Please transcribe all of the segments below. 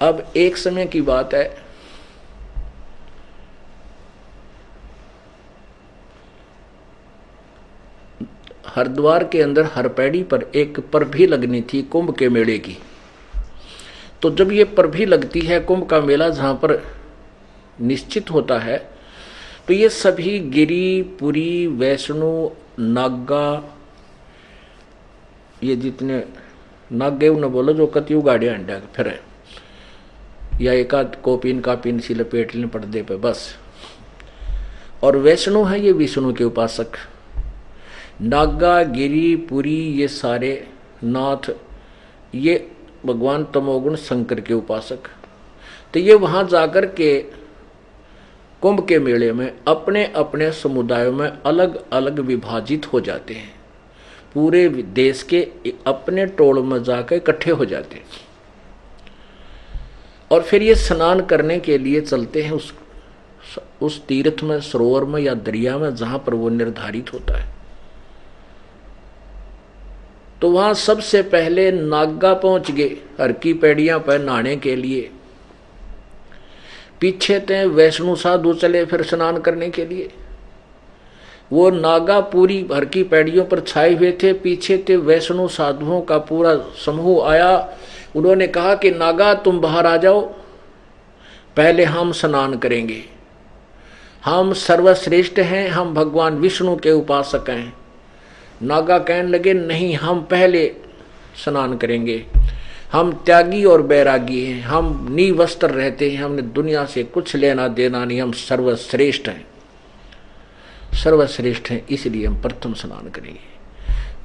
अब एक समय की बात है, हरिद्वार के अंदर हरपैड़ी पर एक परभी लगनी थी कुंभ के मेले की। तो जब ये परभी लगती है, कुंभ का मेला जहां पर निश्चित होता है, तो ये सभी गिरी, पुरी, वैष्णो, नागा, ये जितने नागे उन्हें बोलो जो कतियु गाड़ियां अंडा फिर है, या एक आध कोपिन कापिन सी लपेट लें पर्दे पे बस। और वैष्णो है ये विष्णु के उपासक। नागा, गिरी, पुरी ये सारे नाथ ये भगवान तमोगुण शंकर के उपासक। तो ये वहां जाकर के कुंभ के मेले में अपने अपने समुदायों में अलग अलग विभाजित हो जाते हैं। पूरे देश के अपने टोल में जाकर इकट्ठे हो जाते हैं और फिर ये स्नान करने के लिए चलते हैं उस तीर्थ में, सरोवर में या दरिया में जहां पर वो निर्धारित होता है। तो वहां सबसे पहले नागा पहुंच गए हर की पैड़ियां पर नहाने के लिए। पीछे थे वैष्णो साधु चले फिर स्नान करने के लिए। वो नागा पूरी हर की पैड़ियों पर छाए हुए थे, पीछे थे वैष्णो साधुओं का पूरा समूह आया। उन्होंने कहा कि नागा तुम बाहर आ जाओ, पहले हम स्नान करेंगे, हम सर्वश्रेष्ठ हैं, हम भगवान विष्णु के उपासक हैं। नागा कहने लगे नहीं, हम पहले स्नान करेंगे, हम त्यागी और बैरागी हैं, हम निवस्त्र रहते हैं, हमने दुनिया से कुछ लेना देना नहीं, हम सर्वश्रेष्ठ हैं, सर्वश्रेष्ठ हैं, इसलिए हम प्रथम स्नान करेंगे।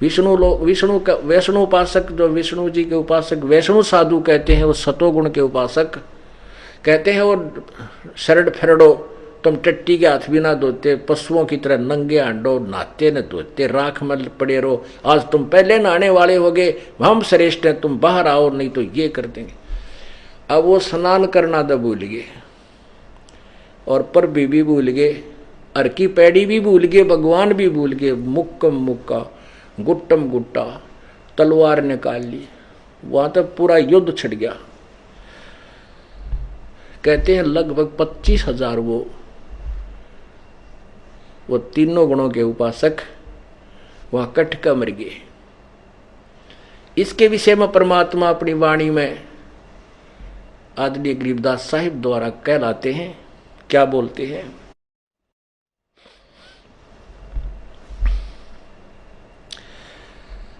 विष्णु का वैष्णु उपासक, जो विष्णु जी के उपासक वैष्णु साधु कहते हैं, वो सतोगुण के उपासक कहते हैं। वो शरड फेरडो, तुम टट्टी के हाथ भी ना धोते, पशुओं की तरह नंगे हांडो, नहाते न धोते, राख में पड़े रहो, आज तुम पहले नहाने वाले हो गए, हम श्रेष्ठ हैं, तुम बाहर आओ नहीं तो ये कर देंगे। अब वो स्नान करना तो भूल गए और पर भी भूल गए, अर की पैड़ी भी भूल गए, भगवान भी भूल गए। मुक्कम मुक्का, गुट्टम गुट्टा, तलवार निकाल ली, वहां तक पूरा युद्ध छिड़ गया। कहते हैं लगभग 25,000 वो तीनों गुणों के उपासक वहां कटका मर गए। इसके विषय में परमात्मा अपनी वाणी में आदरणीय गरीबदास साहिब द्वारा कहलाते हैं। क्या बोलते हैं?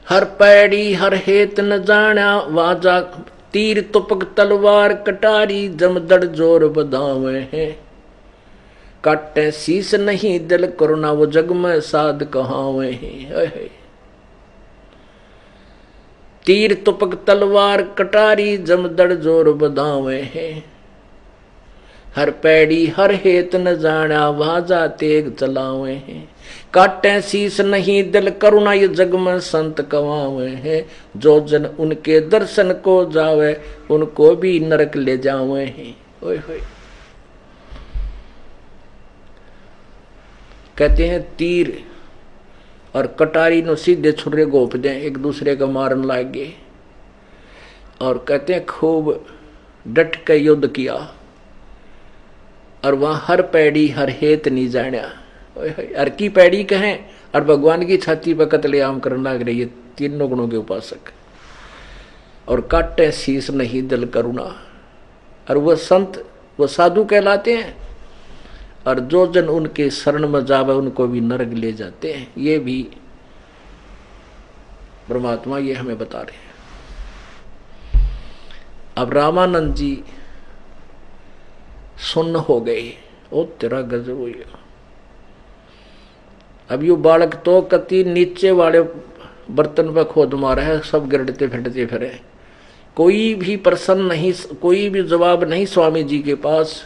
हर पैड़ी हर हेत न जाना, वाजा तीर तुपक तलवार कटारी, जमदड़ जोर बधावे हैं, काटे शीस नहीं दिल करुणा, वो जग में साध कहावे हैं। तीर तुपक तलवार कटारी, जमदड़ जोर बधावे हैं, हर पैड़ी हर हेत न जाना, वाजा तेग चलावे हैं, काटे शीस नहीं दिल करुणा, ये जग में संत कवावे हैं, जो जन उनके दर्शन को जावे, उनको भी नरक ले जावे हैं। ओए होए। कहते हैं तीर और कटारी नो सीधे छुरे गोप दें, एक दूसरे को मारन लागे, और कहते हैं खूब डट के युद्ध किया, और वहां हर पैड़ी हर हेत नहीं जाना। हर की पैड़ी कहें और भगवान की छाती पर कत्लेआम करने लग रही है तीनों गुणों के उपासक। और काटे शीस नहीं दिल करुणा, और वह संत वो साधु कहलाते हैं, और जो जन उनके शरण में जावे उनको भी नरक ले जाते हैं। ये भी परमात्मा ये हमें बता रहे हैं। अब रामानंद जी सुन्न हो गए, ओ तेरा गजब हो गया। अब यू बालक तो कति नीचे वाले बर्तन पर खोद मारा है, सब गिरते फिरते फिरे, कोई भी प्रश्न नहीं, कोई भी जवाब नहीं स्वामी जी के पास,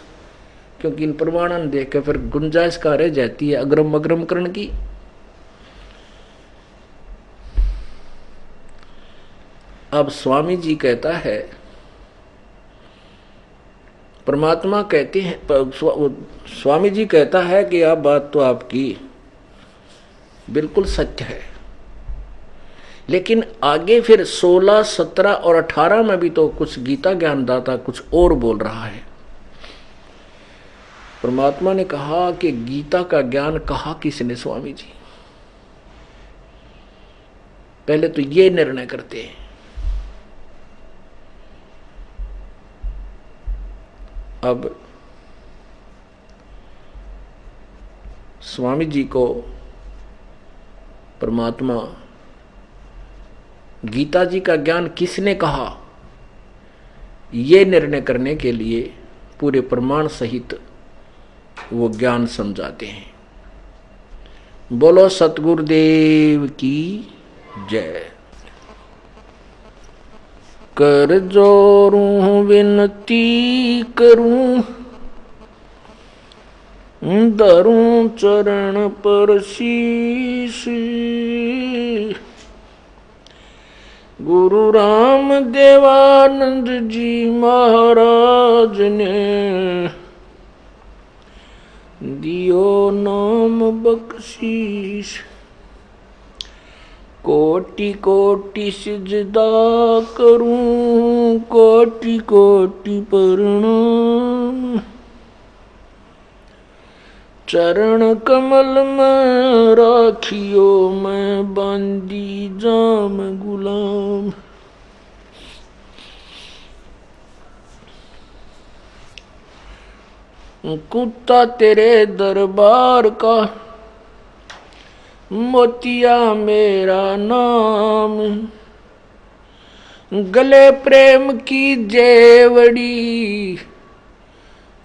क्योंकि इन प्रमाणन देख के फिर गुंजाइश का रह जाती है अग्रम अग्रम करण की। अब स्वामी जी कहता है, परमात्मा कहते हैं, स्वामी जी कहता है कि आप बात तो आपकी बिल्कुल सत्य है लेकिन आगे फिर 16, 17 और 18 में भी तो कुछ गीता ज्ञानदाता कुछ और बोल रहा है। परमात्मा ने कहा कि गीता का ज्ञान कहा किसने स्वामी जी? पहले तो ये निर्णय करते हैं। अब स्वामी जी को परमात्मा गीता जी का ज्ञान किसने कहा, ये निर्णय करने के लिए पूरे प्रमाण सहित वो ज्ञान समझाते हैं। बोलो सतगुरुदेव की जय। कर जोरूं विनती करूं, धरूं चरण पर शीश। गुरु राम देवानंद जी महाराज ने दियो नाम बख्शीश। कोटि कोटि सिजदा करूं, कोटि कोटि प्रणाम। चरण कमल में राखियो मैं बांदी जाम गुलाम। कुत्ता तेरे दरबार का, मोतिया मेरा नाम। गले प्रेम की जेवड़ी,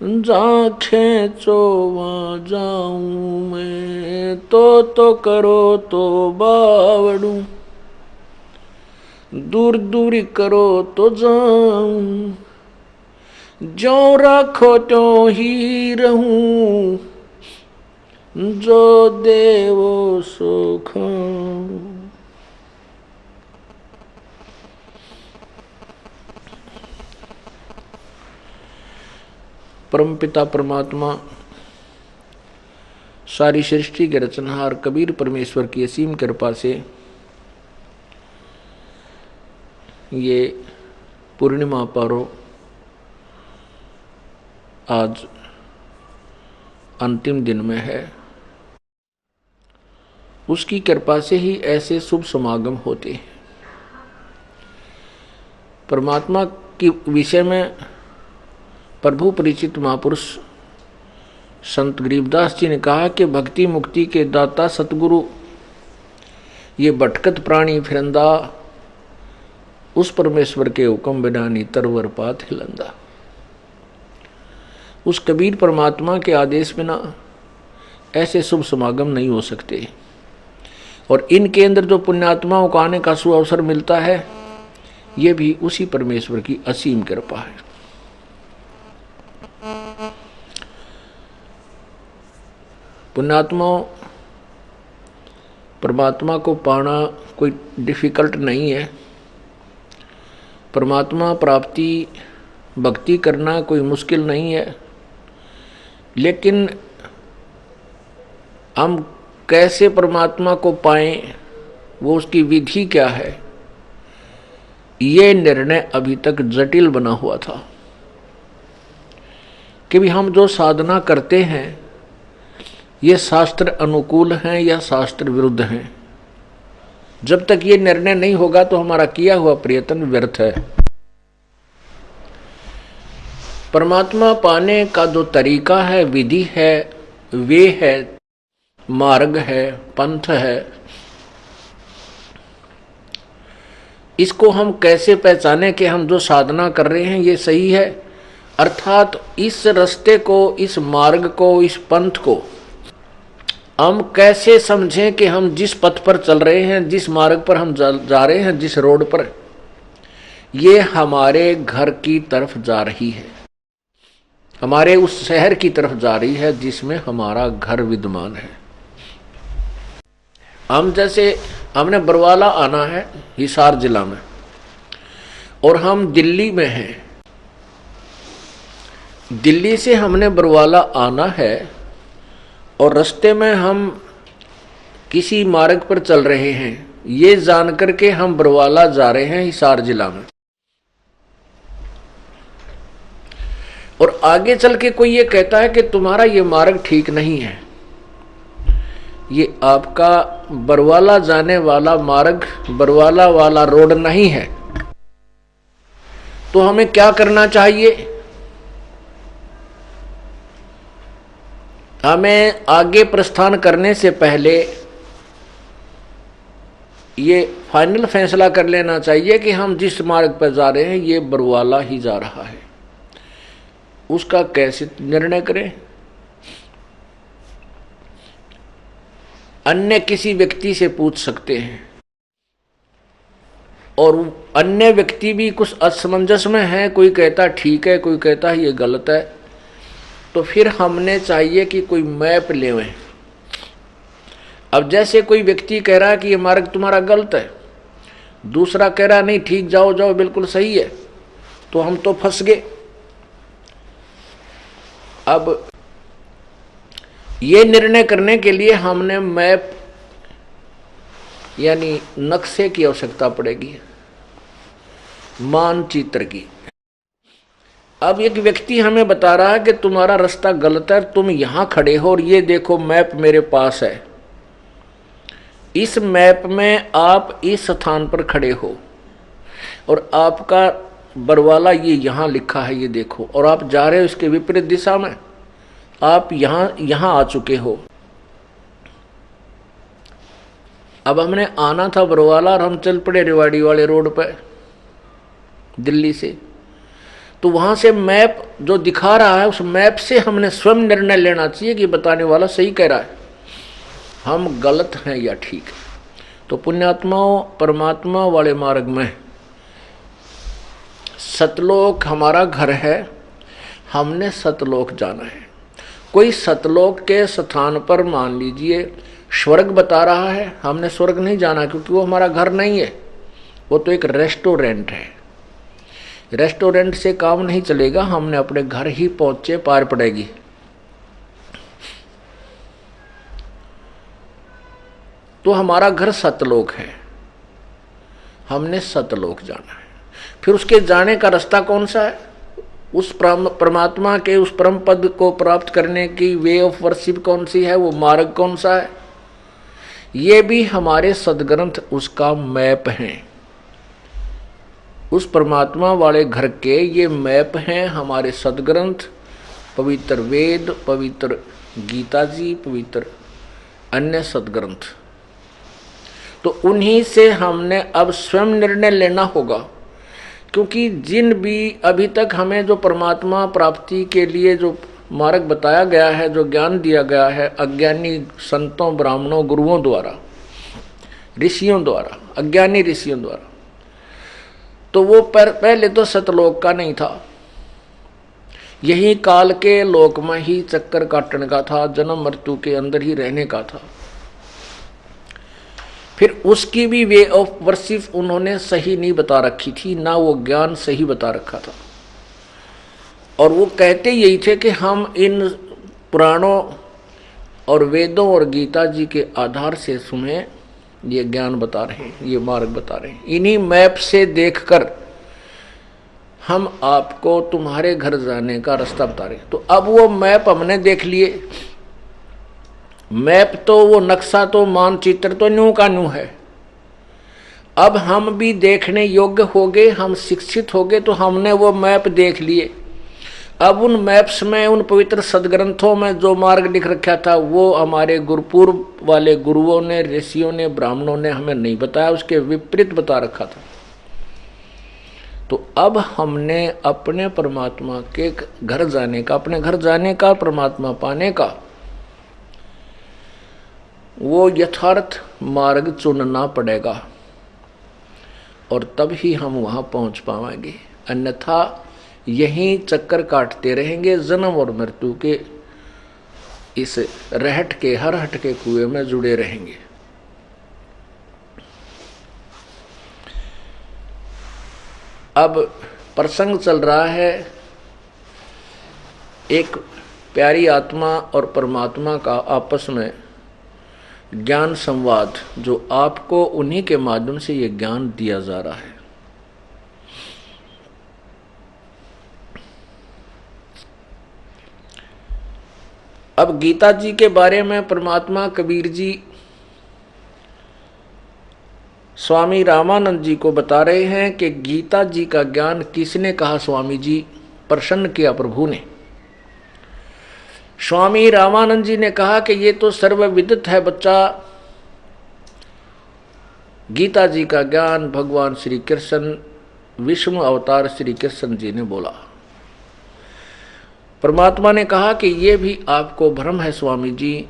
जहाँ खेचो वहाँ जाऊं मैं। तो करो तो बावड़ू, दूर दूर करो तो जाऊं। ज्यों राखो त्यों ही रहूं, जो देवो सो खाऊं। परमपिता परमात्मा सारी सृष्टि के रचनहार कबीर परमेश्वर की असीम कृपा से ये पूर्णिमा पर्व आज अंतिम दिन में है। उसकी कृपा से ही ऐसे शुभ समागम होते हैं। परमात्मा के विषय में प्रभु परिचित महापुरुष संत गरीबदास जी ने कहा कि भक्ति मुक्ति के दाता सतगुरु, ये भटकत प्राणी फिरंदा, उस परमेश्वर के हुक्म बिना नी तरवर पात हिलंदा। उस कबीर परमात्मा के आदेश बिना ऐसे शुभ समागम नहीं हो सकते। और इनके अंदर जो पुण्यात्माओं को आने का सुअवसर मिलता है, ये भी उसी परमेश्वर की असीम कृपा है। पुण्यात्माओं, परमात्मा को पाना कोई डिफिकल्ट नहीं है। परमात्मा प्राप्ति भक्ति करना कोई मुश्किल नहीं है। लेकिन हम कैसे परमात्मा को पाएं, वो उसकी विधि क्या है, ये निर्णय अभी तक जटिल बना हुआ था। कि भी हम जो साधना करते हैं, ये शास्त्र अनुकूल हैं या शास्त्र विरुद्ध हैं। जब तक ये निर्णय नहीं होगा तो हमारा किया हुआ प्रयत्न व्यर्थ है। परमात्मा पाने का जो तरीका है, विधि है, वे है, मार्ग है, पंथ है, इसको हम कैसे पहचाने कि हम जो साधना कर रहे हैं ये सही है। अर्थात इस रास्ते को, इस मार्ग को, इस पंथ को हम कैसे समझें कि हम जिस पथ पर चल रहे हैं, जिस मार्ग पर हम जा रहे हैं, जिस रोड पर, ये हमारे घर की तरफ जा रही है, हमारे उस शहर की तरफ जा रही है जिसमें हमारा घर विद्यमान है। हम जैसे हमने बरवाला आना है हिसार जिला में, और हम दिल्ली में हैं। दिल्ली से हमने बरवाला आना है और रास्ते में हम किसी मार्ग पर चल रहे हैं, ये जान करके हम बरवाला जा रहे हैं हिसार जिला में, और आगे चल के कोई ये कहता है कि तुम्हारा ये मार्ग ठीक नहीं है, ये आपका बरवाला जाने वाला मार्ग बरवाला वाला रोड नहीं है, तो हमें क्या करना चाहिए? हमें आगे प्रस्थान करने से पहले ये फाइनल फैसला कर लेना चाहिए कि हम जिस मार्ग पर जा रहे हैं ये बरवाला ही जा रहा है। उसका कैसे निर्णय करें? अन्य किसी व्यक्ति से पूछ सकते हैं, और अन्य व्यक्ति भी कुछ असमंजस में है, कोई कहता ठीक है, कोई कहता है ये गलत है, तो फिर हमने चाहिए कि कोई मैप लेवें। अब जैसे कोई व्यक्ति कह रहा है कि ये मार्ग तुम्हारा गलत है, दूसरा कह रहा नहीं ठीक, जाओ जाओ बिल्कुल सही है, तो हम तो फंस गए। अब ये निर्णय करने के लिए हमने मैप यानी नक्शे की आवश्यकता पड़ेगी, मानचित्र की। अब एक व्यक्ति हमें बता रहा है कि तुम्हारा रास्ता गलत है, तुम यहां खड़े हो और ये देखो मैप मेरे पास है, इस मैप में आप इस स्थान पर खड़े हो और आपका बरवाला ये यहां लिखा है, ये देखो, और आप जा रहे हो इसके विपरीत दिशा में, आप यहां आ चुके हो। अब हमने आना था बरवाला और हम चल पड़े रेवाड़ी वाले रोड पर दिल्ली से, तो वहां से मैप जो दिखा रहा है उस मैप से हमने स्वयं निर्णय लेना चाहिए कि बताने वाला सही कह रहा है, हम गलत हैं या ठीक है। तो पुण्यात्माओं, परमात्मा वाले मार्ग में सतलोक हमारा घर है, हमने सतलोक जाना है। कोई सतलोक के स्थान पर मान लीजिए स्वर्ग बता रहा है, हमने स्वर्ग नहीं जाना क्योंकि वो हमारा घर नहीं है, वो तो एक रेस्टोरेंट है। रेस्टोरेंट से काम नहीं चलेगा, हमने अपने घर ही पहुंचे पार पड़ेगी। तो हमारा घर सतलोक है, हमने सतलोक जाना है। फिर उसके जाने का रास्ता कौन सा है? उस परमात्मा के उस परम पद को प्राप्त करने की वे ऑफ वर्शिप कौन सी है, वो मार्ग कौन सा है? ये भी हमारे सदग्रंथ उसका मैप हैं। उस परमात्मा वाले घर के ये मैप हैं हमारे सदग्रंथ, पवित्र वेद, पवित्र गीता जी, पवित्र अन्य सदग्रंथ। तो उन्हीं से हमने अब स्वयं निर्णय लेना होगा, क्योंकि जिन भी अभी तक हमें जो परमात्मा प्राप्ति के लिए जो मार्ग बताया गया है, जो ज्ञान दिया गया है अज्ञानी संतों, ब्राह्मणों, गुरुओं द्वारा, ऋषियों द्वारा, अज्ञानी ऋषियों द्वारा, तो वो पहले तो सतलोक का नहीं था, यही काल के लोक में ही चक्कर काटने का था, जन्म मृत्यु के अंदर ही रहने का था। फिर उसकी भी वे ऑफ वर्शिप उन्होंने सही नहीं बता रखी थी, ना वो ज्ञान सही बता रखा था। और वो कहते यही थे कि हम इन पुराणों और वेदों और गीता जी के आधार से तुम्हें ये ज्ञान बता रहे हैं, ये मार्ग बता रहे हैं। इन्हीं मैप से देखकर हम आपको तुम्हारे घर जाने का रास्ता बता रहे हैं। तो अब वो मैप हमने देख लिए, मैप तो वो नक्शा तो मानचित्र तो न्यू का न्यू है। अब हम भी देखने योग्य हो गए, हम शिक्षित हो गए, तो हमने वो मैप देख लिए। अब उन मैप्स में, उन पवित्र सदग्रंथों में जो मार्ग लिख रखा था वो हमारे गुरुपूर्व वाले गुरुओं ने, ऋषियों ने, ब्राह्मणों ने हमें नहीं बताया, उसके विपरीत बता रखा था। तो अब हमने अपने परमात्मा के घर जाने का, अपने घर जाने का, परमात्मा पाने का वो यथार्थ मार्ग चुनना पड़ेगा, और तब ही हम वहां पहुंच पाएंगे। अन्यथा यहीं चक्कर काटते रहेंगे, जन्म और मृत्यु के इस रहट के, हर हट के कुएं में जुड़े रहेंगे। अब प्रसंग चल रहा है, एक प्यारी आत्मा और परमात्मा का आपस में ज्ञान संवाद जो आपको उन्हीं के माध्यम से ये ज्ञान दिया जा रहा है। अब गीता जी के बारे में परमात्मा कबीर जी स्वामी रामानंद जी को बता रहे हैं कि गीता जी का ज्ञान किसने कहा? स्वामी जी, प्रसन्न किया प्रभु ने। स्वामी रामानंद जी ने कहा कि ये तो सर्वविदित है बच्चा, गीता जी का ज्ञान भगवान श्री कृष्ण विष्णु अवतार श्री कृष्ण जी ने बोला। परमात्मा ने कहा कि ये भी आपको भ्रम है स्वामी जी,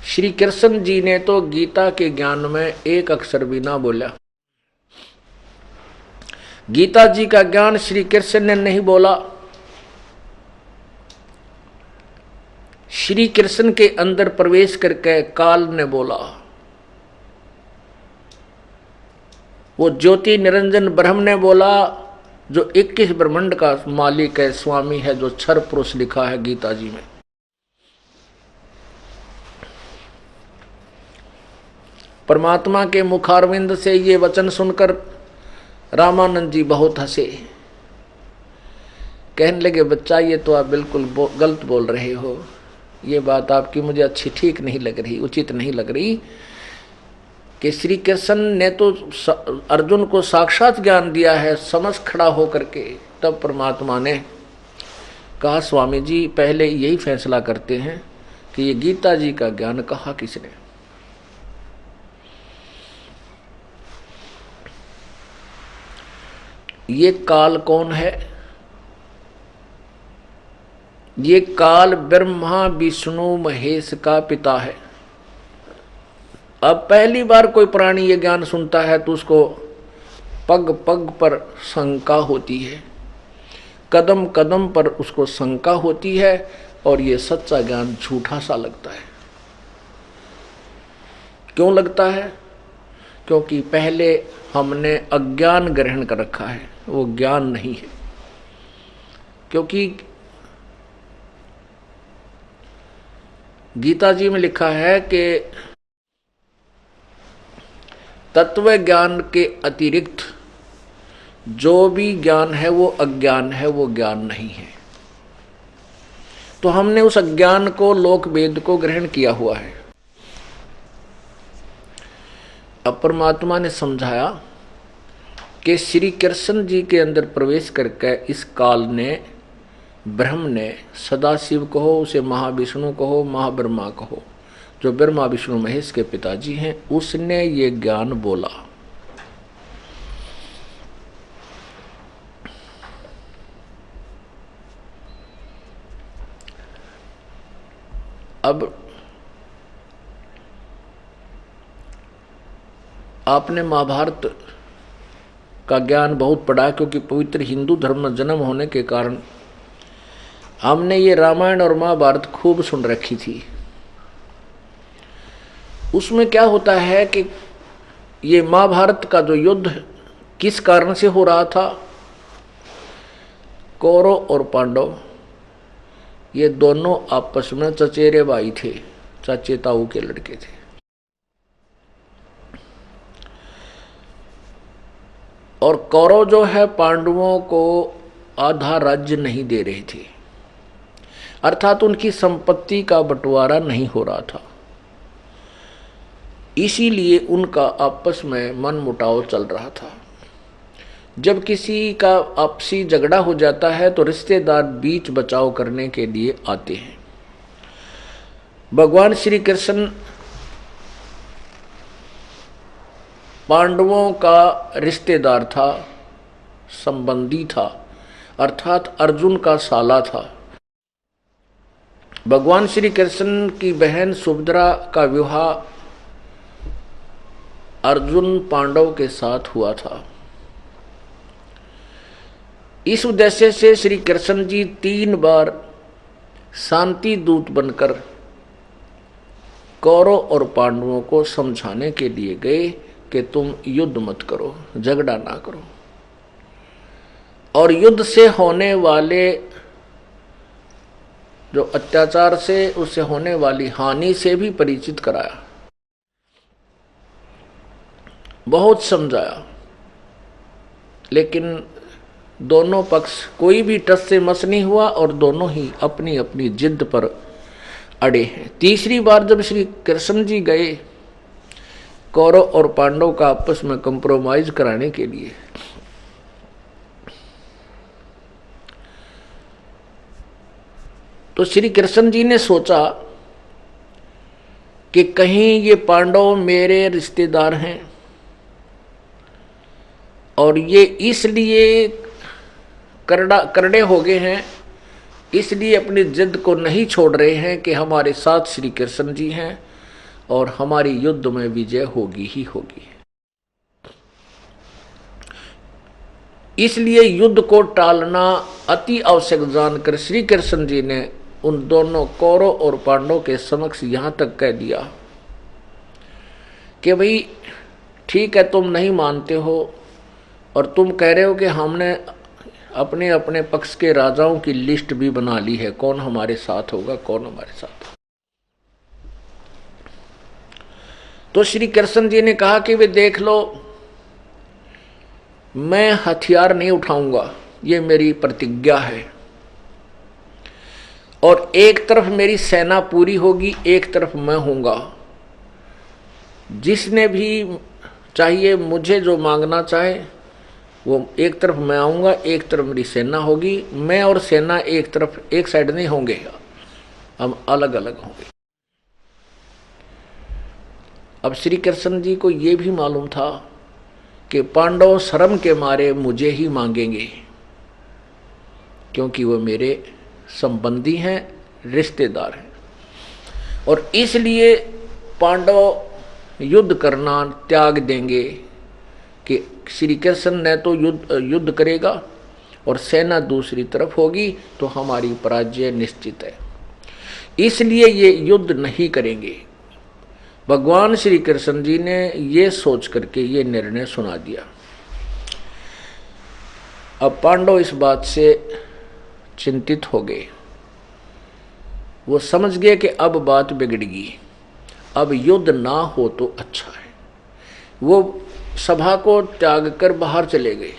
श्री कृष्ण जी ने तो गीता के ज्ञान में एक अक्षर भी ना बोला। गीता जी का ज्ञान श्री कृष्ण ने नहीं बोला, श्री कृष्ण के अंदर प्रवेश करके काल ने बोला। वो ज्योति निरंजन ब्रह्म ने बोला, जो 21 ब्रह्मांड का मालिक है, स्वामी है, जो क्षर पुरुष लिखा है गीता जी में। परमात्मा के मुखारविंद से ये वचन सुनकर रामानंद जी बहुत हंसे। कहने लगे, बच्चा ये तो आप बिल्कुल गलत बोल रहे हो, ये बात आपकी मुझे अच्छी ठीक नहीं लग रही, उचित नहीं लग रही कि श्री कृष्ण ने तो अर्जुन को साक्षात ज्ञान दिया है समझ खड़ा होकर के। तब परमात्मा ने कहा, स्वामी जी पहले यही फैसला करते हैं कि ये गीता जी का ज्ञान कहा किसने? ये काल कौन है? ये काल ब्रह्मा विष्णु महेश का पिता है। अब पहली बार कोई प्राणी ये ज्ञान सुनता है तो उसको पग पग पर शंका होती है, कदम कदम पर उसको शंका होती है, और ये सच्चा ज्ञान झूठा सा लगता है। क्यों लगता है? क्योंकि पहले हमने अज्ञान ग्रहण कर रखा है, वो ज्ञान नहीं है। क्योंकि गीता जी में लिखा है कि तत्व ज्ञान के अतिरिक्त जो भी ज्ञान है वो अज्ञान है, वो ज्ञान नहीं है। तो हमने उस अज्ञान को, लोक वेद को ग्रहण किया हुआ है। अब परमात्मा ने समझाया कि श्री कृष्ण जी के अंदर प्रवेश करके इस काल ने, ब्रह्म ने, सदाशिव कहो, उसे महाविष्णु कहो, महाब्रह्मा कहो, जो ब्रह्मा विष्णु महेश के पिताजी हैं, उसने ये ज्ञान बोला। अब आपने महाभारत का ज्ञान बहुत पढ़ा, क्योंकि पवित्र हिंदू धर्म में जन्म होने के कारण हमने ये रामायण और महाभारत खूब सुन रखी थी। उसमें क्या होता है कि ये महाभारत का जो युद्ध किस कारण से हो रहा था? कौरव और पांडव ये दोनों आपस में चचेरे भाई थे, चाचे ताऊ के लड़के थे। और कौरव जो है पांडवों को आधा राज्य नहीं दे रहे थे, अर्थात उनकी संपत्ति का बंटवारा नहीं हो रहा था। इसीलिए उनका आपस में मनमुटाव चल रहा था। जब किसी का आपसी झगड़ा हो जाता है तो रिश्तेदार बीच बचाव करने के लिए आते हैं। भगवान श्री कृष्ण पांडवों का रिश्तेदार था, संबंधी था, अर्थात अर्जुन का साला था। भगवान श्री कृष्ण की बहन सुभद्रा का विवाह अर्जुन पांडव के साथ हुआ था। इस उद्देश्य से श्री कृष्ण जी 3 बार शांति दूत बनकर कौरव और पांडवों को समझाने के लिए गए कि तुम युद्ध मत करो, झगड़ा ना करो, और युद्ध से होने वाले जो अत्याचार से उससे होने वाली हानि से भी परिचित कराया, बहुत समझाया, लेकिन दोनों पक्ष कोई भी टस से मस नहीं हुआ और दोनों ही अपनी अपनी जिद पर अड़े हैं। तीसरी बार जब श्री कृष्ण जी गए कौरव और पांडव का आपस में कंप्रोमाइज कराने के लिए, तो श्री कृष्ण जी ने सोचा कि कहीं ये पांडव मेरे रिश्तेदार हैं और ये इसलिए करड़े हो गए हैं, इसलिए अपनी जिद को नहीं छोड़ रहे हैं कि हमारे साथ श्री कृष्ण जी हैं और हमारी युद्ध में विजय होगी ही होगी। इसलिए युद्ध को टालना अति आवश्यक जानकर श्री कृष्ण जी ने उन दोनों कौरव और पांडव के समक्ष यहां तक कह दिया कि भाई ठीक है, तुम नहीं मानते हो और तुम कह रहे हो कि हमने अपने अपने पक्ष के राजाओं की लिस्ट भी बना ली है, कौन हमारे साथ होगा, कौन हमारे साथ। तो श्री कृष्ण जी ने कहा कि वे देख लो, मैं हथियार नहीं उठाऊंगा, ये मेरी प्रतिज्ञा है, और एक तरफ मेरी सेना पूरी होगी, एक तरफ मैं हूंगा। जिसने भी चाहिए, मुझे जो मांगना चाहे वो, एक तरफ मैं आऊंगा, एक तरफ मेरी सेना होगी। मैं और सेना एक तरफ, एक साइड नहीं होंगे, हम अलग अलग होंगे। अब श्री कृष्ण जी को यह भी मालूम था कि पांडव शर्म के मारे मुझे ही मांगेंगे, क्योंकि वो मेरे संबंधी हैं, रिश्तेदार हैं, और इसलिए पांडव युद्ध करना त्याग देंगे कि श्री कृष्ण ने तो युद्ध करेगा और सेना दूसरी तरफ होगी, तो हमारी पराजय निश्चित है, इसलिए ये युद्ध नहीं करेंगे। भगवान श्री कृष्ण जी ने ये सोच करके ये निर्णय सुना दिया। अब पांडव इस बात से चिंतित हो गए, वो समझ गए कि अब बात बिगड़गी, अब युद्ध ना हो तो अच्छा है। वो सभा को त्याग कर बाहर चले गए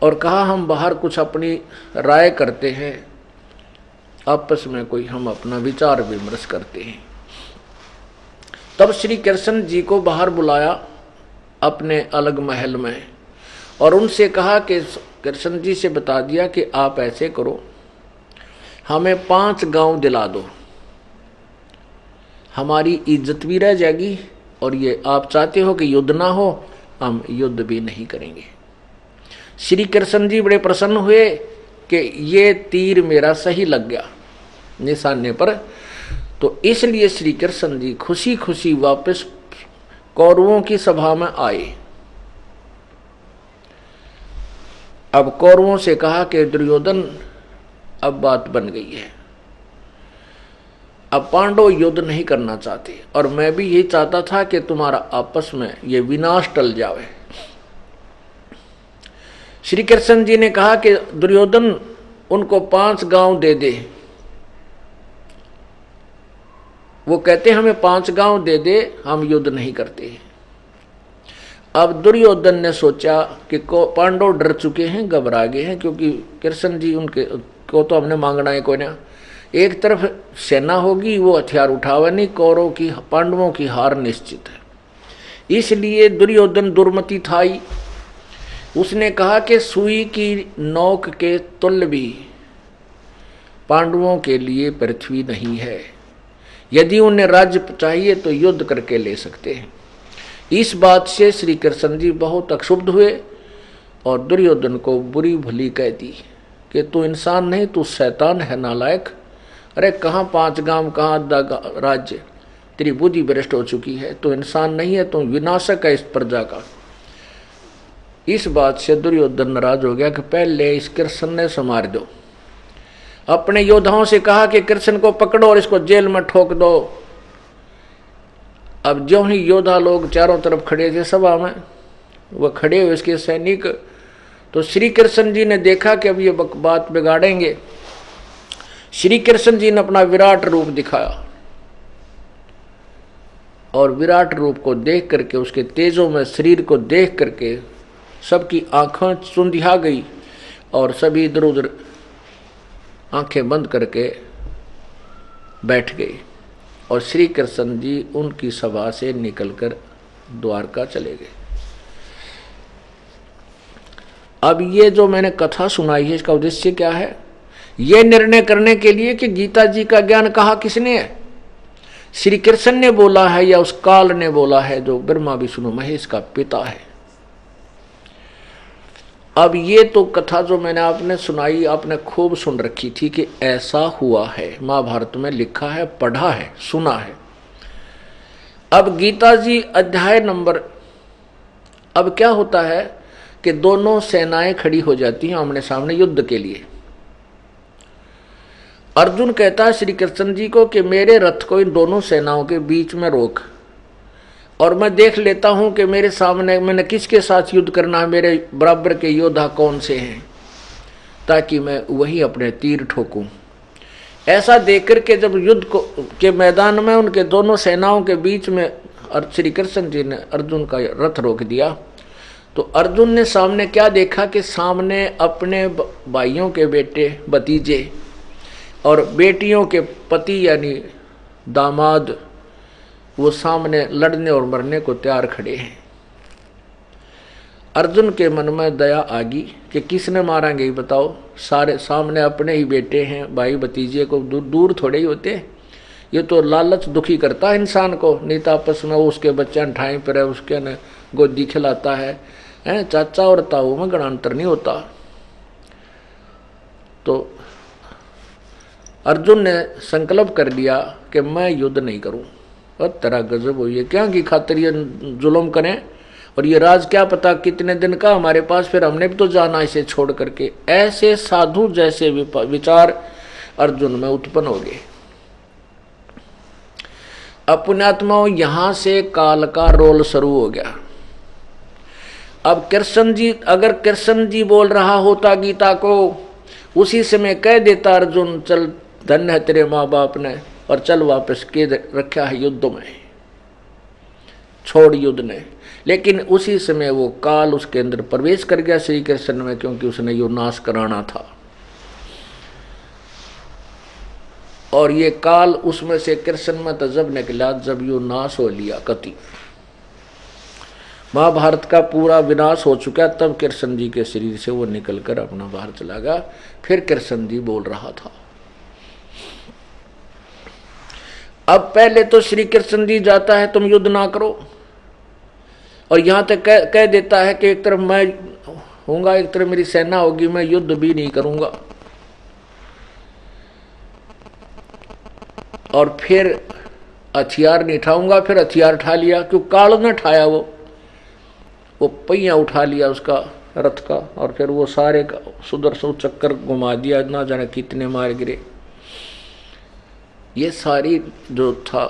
और कहा हम बाहर कुछ अपनी राय करते हैं, आपस में कोई हम अपना विचार विमर्श करते हैं। तब श्री कृष्ण जी को बाहर बुलाया अपने अलग महल में और उनसे कहा कि कृष्ण जी से बता दिया कि आप ऐसे करो, हमें 5 गांव दिला दो, हमारी इज्जत भी रह जाएगी, और ये आप चाहते हो कि युद्ध ना हो, हम युद्ध भी नहीं करेंगे। श्री कृष्ण जी बड़े प्रसन्न हुए कि ये तीर मेरा सही लग गया निशाने पर, तो इसलिए श्री कृष्ण जी खुशी खुशी वापस कौरवों की सभा में आए। अब कौरवों से कहा कि दुर्योधन, अब बात बन गई है, अब पांडव युद्ध नहीं करना चाहते और मैं भी यही चाहता था कि तुम्हारा आपस में ये विनाश टल जाए। श्री कृष्ण जी ने कहा कि दुर्योधन उनको 5 गांव दे दे। वो कहते हमें 5 गांव दे दे, हम युद्ध नहीं करते। अब दुर्योधन ने सोचा कि पांडव डर चुके हैं, घबरा गए हैं, क्योंकि कृष्ण जी उनके को तो हमने मांगना है कोई ना। एक तरफ सेना होगी, वो हथियार उठावे नहीं, कौरव की पांडवों की हार निश्चित है। इसलिए दुर्योधन दुर्मति था ही, उसने कहा कि सुई की नोक के तुल्य भी पांडवों के लिए पृथ्वी नहीं है, यदि उन्हें राज्य चाहिए तो युद्ध करके ले सकते हैं। इस बात से श्री कृष्ण जी बहुत अक्षुब्ध हुए और दुर्योधन को बुरी भली कह दी कि तू इंसान नहीं, तू शैतान है, नालायक। अरे कहाँ 5 गांव, कहाँ राज्य, तेरी बुद्धि भ्रष्ट हो चुकी है, तू इंसान नहीं है, तू विनाशक है इस प्रजा का। इस बात से दुर्योधन नाराज हो गया कि पहले इस कृष्ण ने संवार दो। अपने योद्धाओं से कहा कि कृष्ण को पकड़ो और इसको जेल में ठोक दो। अब जो ही योद्धा लोग चारों तरफ खड़े थे सभा में, वह खड़े हुए इसके सैनिक, तो श्री कृष्ण जी ने देखा कि अब ये बात बिगाड़ेंगे। श्री कृष्ण जी ने अपना विराट रूप दिखाया और विराट रूप को देख करके, उसके तेजों में शरीर को देख करके सबकी आंखें चुंधिया गई और सभी इधर उधर आंखें बंद करके बैठ गए। और श्री कृष्ण जी उनकी सभा से निकलकर द्वारका चले गए। अब ये जो मैंने कथा सुनाई है, इसका उद्देश्य क्या है? ये निर्णय करने के लिए कि गीता जी का ज्ञान कहा किसने है, श्री कृष्ण ने बोला है या उस काल ने बोला है जो ब्रह्मा विष्णु महेश का पिता है। अब ये तो कथा जो मैंने आपने सुनाई, आपने खूब सुन रखी थी कि ऐसा हुआ है, महाभारत में लिखा है, पढ़ा है, सुना है। अब गीता जी अध्याय नंबर, अब क्या होता है कि दोनों सेनाएं खड़ी हो जाती हैं आमने सामने युद्ध के लिए। अर्जुन कहता है श्री कृष्ण जी को कि मेरे रथ को इन दोनों सेनाओं के बीच में रोक और मैं देख लेता हूं कि मेरे सामने मैंने किसके साथ युद्ध करना है, मेरे बराबर के योद्धा कौन से हैं, ताकि मैं वही अपने तीर ठोकूं। ऐसा देखकर के जब युद्ध को के मैदान में उनके दोनों सेनाओं के बीच में श्री कृष्ण जी ने अर्जुन का रथ रोक दिया, तो अर्जुन ने सामने क्या देखा कि सामने अपने भाइयों के बेटे भतीजे और बेटियों के पति यानी दामाद वो सामने लड़ने और मरने को तैयार खड़े हैं। अर्जुन के मन में दया आ गई कि किसने मारेंगे बताओ, सारे सामने अपने ही बेटे हैं, भाई भतीजे को दूर थोड़े ही होते हैं। ये तो लालच दुखी करता है इंसान को, नहीं तो आपस में वो उसके बच्चे ठाई पर है, उसके न गोदी खिलाता है, चाचा और ताऊ में गणांतर नहीं होता। तो अर्जुन ने संकल्प कर लिया कि मैं युद्ध नहीं करूं। और तेरा गजब हुई है, क्या की खातिर ये जुल्म करें, और ये राज क्या पता कितने दिन का हमारे पास, फिर हमने भी तो जाना इसे छोड़ करके। ऐसे साधु जैसे विचार अर्जुन में उत्पन्न हो गए। अपनात्माओं, यहां से काल का रोल शुरू हो गया। अब कृष्ण जी, अगर कृष्ण जी बोल रहा होता गीता को, उसी समय कह देता अर्जुन चल धन्य है तेरे माँ बाप ने, और चल वापस के रखा है युद्ध में, छोड़ युद्ध ने। लेकिन उसी समय वो काल उसके अंदर प्रवेश कर गया श्री कृष्ण में, क्योंकि उसने यो नाश कराना था। और ये काल उसमें से कृष्ण में तो जब निकला जब यो नाश हो लिया कति, महाभारत का पूरा विनाश हो चुका, तब कृष्ण जी के शरीर से वो निकलकर अपना बाहर चला गया। फिर कृष्ण जी बोल रहा था। अब पहले तो श्री कृष्ण जी जाता है तुम युद्ध ना करो, और यहां तक कह देता है कि एक तरफ मैं होऊंगा, एक तरफ मेरी सेना होगी, मैं युद्ध भी नहीं करूंगा। और फिर हथियार नहीं उठाऊंगा, फिर हथियार उठा लिया, क्यों काल ने उठाया, वो पहिया उठा लिया उसका रथ का, और फिर वो सारे सुदर्शन चक्कर घुमा दिया, ना जाने कितने मार गिरे। ये सारी जो था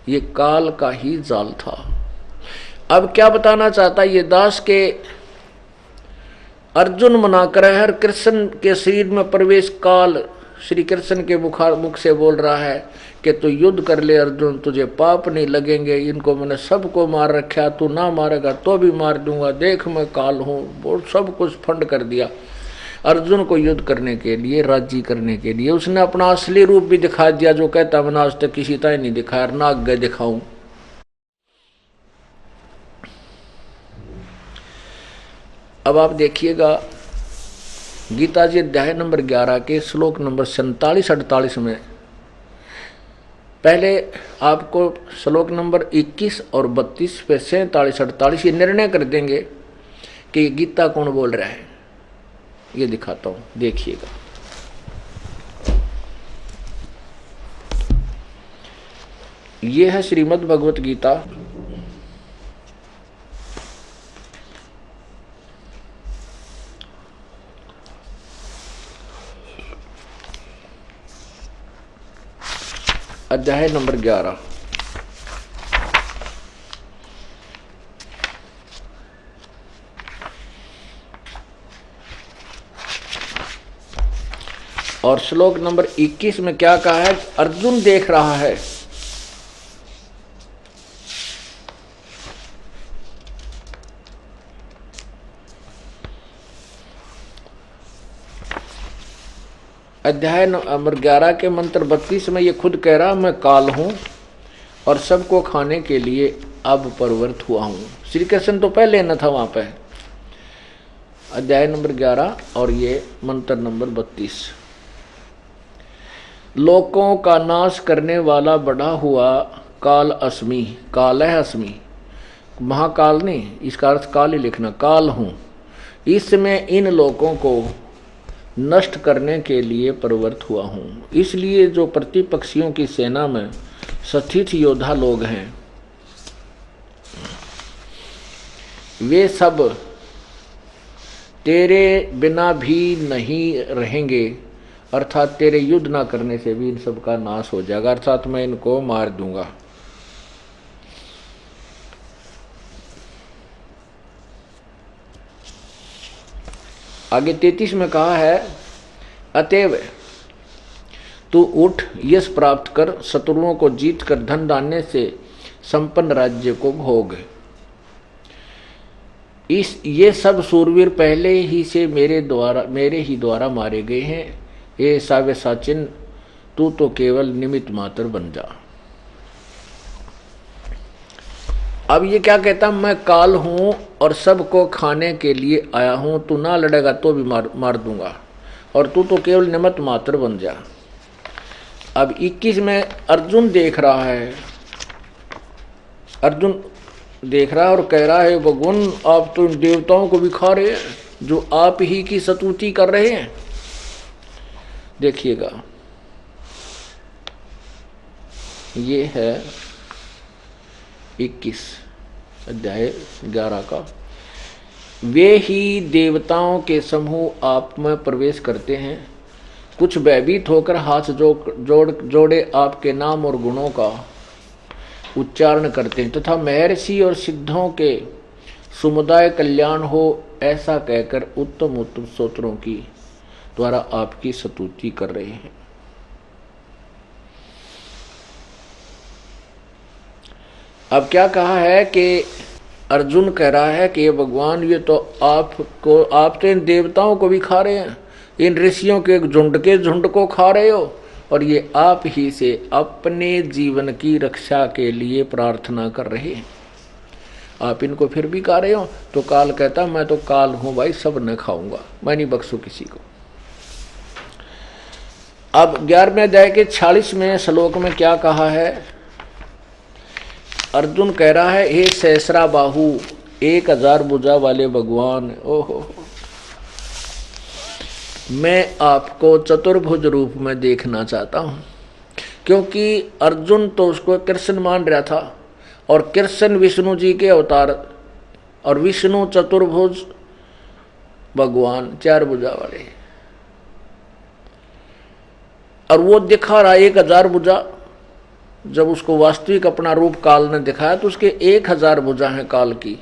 ये काल का ही जाल था। अब क्या बताना चाहता ये दास के अर्जुन मना कर है, हर कृष्ण के शरीर में प्रवेश काल श्री कृष्ण के मुख से बोल रहा है कि तू युद्ध कर ले अर्जुन, तुझे पाप नहीं लगेंगे, इनको मैंने सबको मार रखा, तू ना मारेगा तो भी मार दूंगा, देख मैं काल हूं। वो सब कुछ फंड कर दिया अर्जुन को युद्ध करने के लिए, राजी करने के लिए। उसने अपना असली रूप भी दिखा दिया, जो कहता मैंने आज तक किसी तरह नहीं दिखाया, ना आगे दिखाऊं। अब आप देखिएगा गीता जी अध्याय नंबर 11 के श्लोक नंबर 47-48 में, पहले आपको श्लोक नंबर 21 और 32 पे 47-48 ये निर्णय कर देंगे कि गीता कौन बोल रहा है। ये दिखाता हूं, देखिएगा। ये है श्रीमद् भगवत गीता, अध्याय नंबर 11। और श्लोक नंबर 21 में क्या कहा है? अर्जुन देख रहा है अध्याय नंबर 11 के मंत्र 32 में ये खुद कह रहा, मैं काल हूं और सबको खाने के लिए अब प्रवृत्त हुआ हूं। श्री कृष्ण तो पहले न था वहां पे। अध्याय नंबर 11 और ये मंत्र नंबर 32। लोकों का नाश करने वाला बड़ा हुआ काल अस्मि, काल है अस्मि, महाकाल नहीं, इसका अर्थ काल ही लिखना, काल हूं, इसमें इन लोगों को नष्ट करने के लिए प्रवृत्त हुआ हूं। इसलिए जो प्रतिपक्षियों की सेना में स्थित योद्धा लोग हैं वे सब तेरे बिना भी नहीं रहेंगे, अर्थात तेरे युद्ध ना करने से भी इन सब का नाश हो जाएगा, अर्थात मैं इनको मार दूंगा। आगे 33 में कहा है, अतएव तू उठ, यश प्राप्त कर, शत्रुओं को जीत कर धन दाने से संपन्न राज्य को भोग। ये सब सूरवीर पहले ही से मेरे ही द्वारा मारे गए हैं। ये सावे साचिन, तू तो केवल निमित्त मात्र बन जा। अब ये क्या कहता, मैं काल हूं और सबको खाने के लिए आया हूं, तू ना लड़ेगा तो भी मार दूंगा, और तू तो केवल निमित्त मात्र बन जा। अब 21 में अर्जुन देख रहा है, अर्जुन देख रहा है और कह रहा है, भगवान आप तो इन देवताओं को भी खा रहे हैं जो आप ही की स्तुति कर रहे हैं। देखिएगा, ये है 21 अध्याय 11 का। वे ही देवताओं के समूह आप में प्रवेश करते हैं, कुछ भयभीत होकर हाथ जोड़े आपके नाम और गुणों का उच्चारण करते हैं, तथा महर्षि और सिद्धों के समुदाय कल्याण हो ऐसा कहकर उत्तम उत्तम स्तोत्रों की द्वारा आपकी स्तुति कर रहे हैं। अब क्या कहा है कि अर्जुन कह रहा है कि ये भगवान, ये तो आप तो इन देवताओं को भी खा रहे हैं, इन ऋषियों के झुंड को खा रहे हो, और ये आप ही से अपने जीवन की रक्षा के लिए प्रार्थना कर रहे हैं। आप इनको फिर भी खा रहे हो। तो काल कहता, मैं तो काल हूं भाई, सब न खाऊंगा, मैं नहीं बख्शू किसी को। अब 11वें अध्याय के 46वें श्लोक में क्या कहा है? अर्जुन कह रहा है, हे सहस्रा बाहु, 1000 भुजा वाले भगवान, ओहो, मैं आपको चतुर्भुज रूप में देखना चाहता हूं। क्योंकि अर्जुन तो उसको कृष्ण मान रहा था, और कृष्ण विष्णु जी के अवतार, और विष्णु चतुर्भुज भगवान 4 भुजा वाले, और वो दिखा रहा 1000 भुजा। जब उसको वास्तविक अपना रूप काल ने दिखाया तो उसके 1000 भुजा हैं काल की,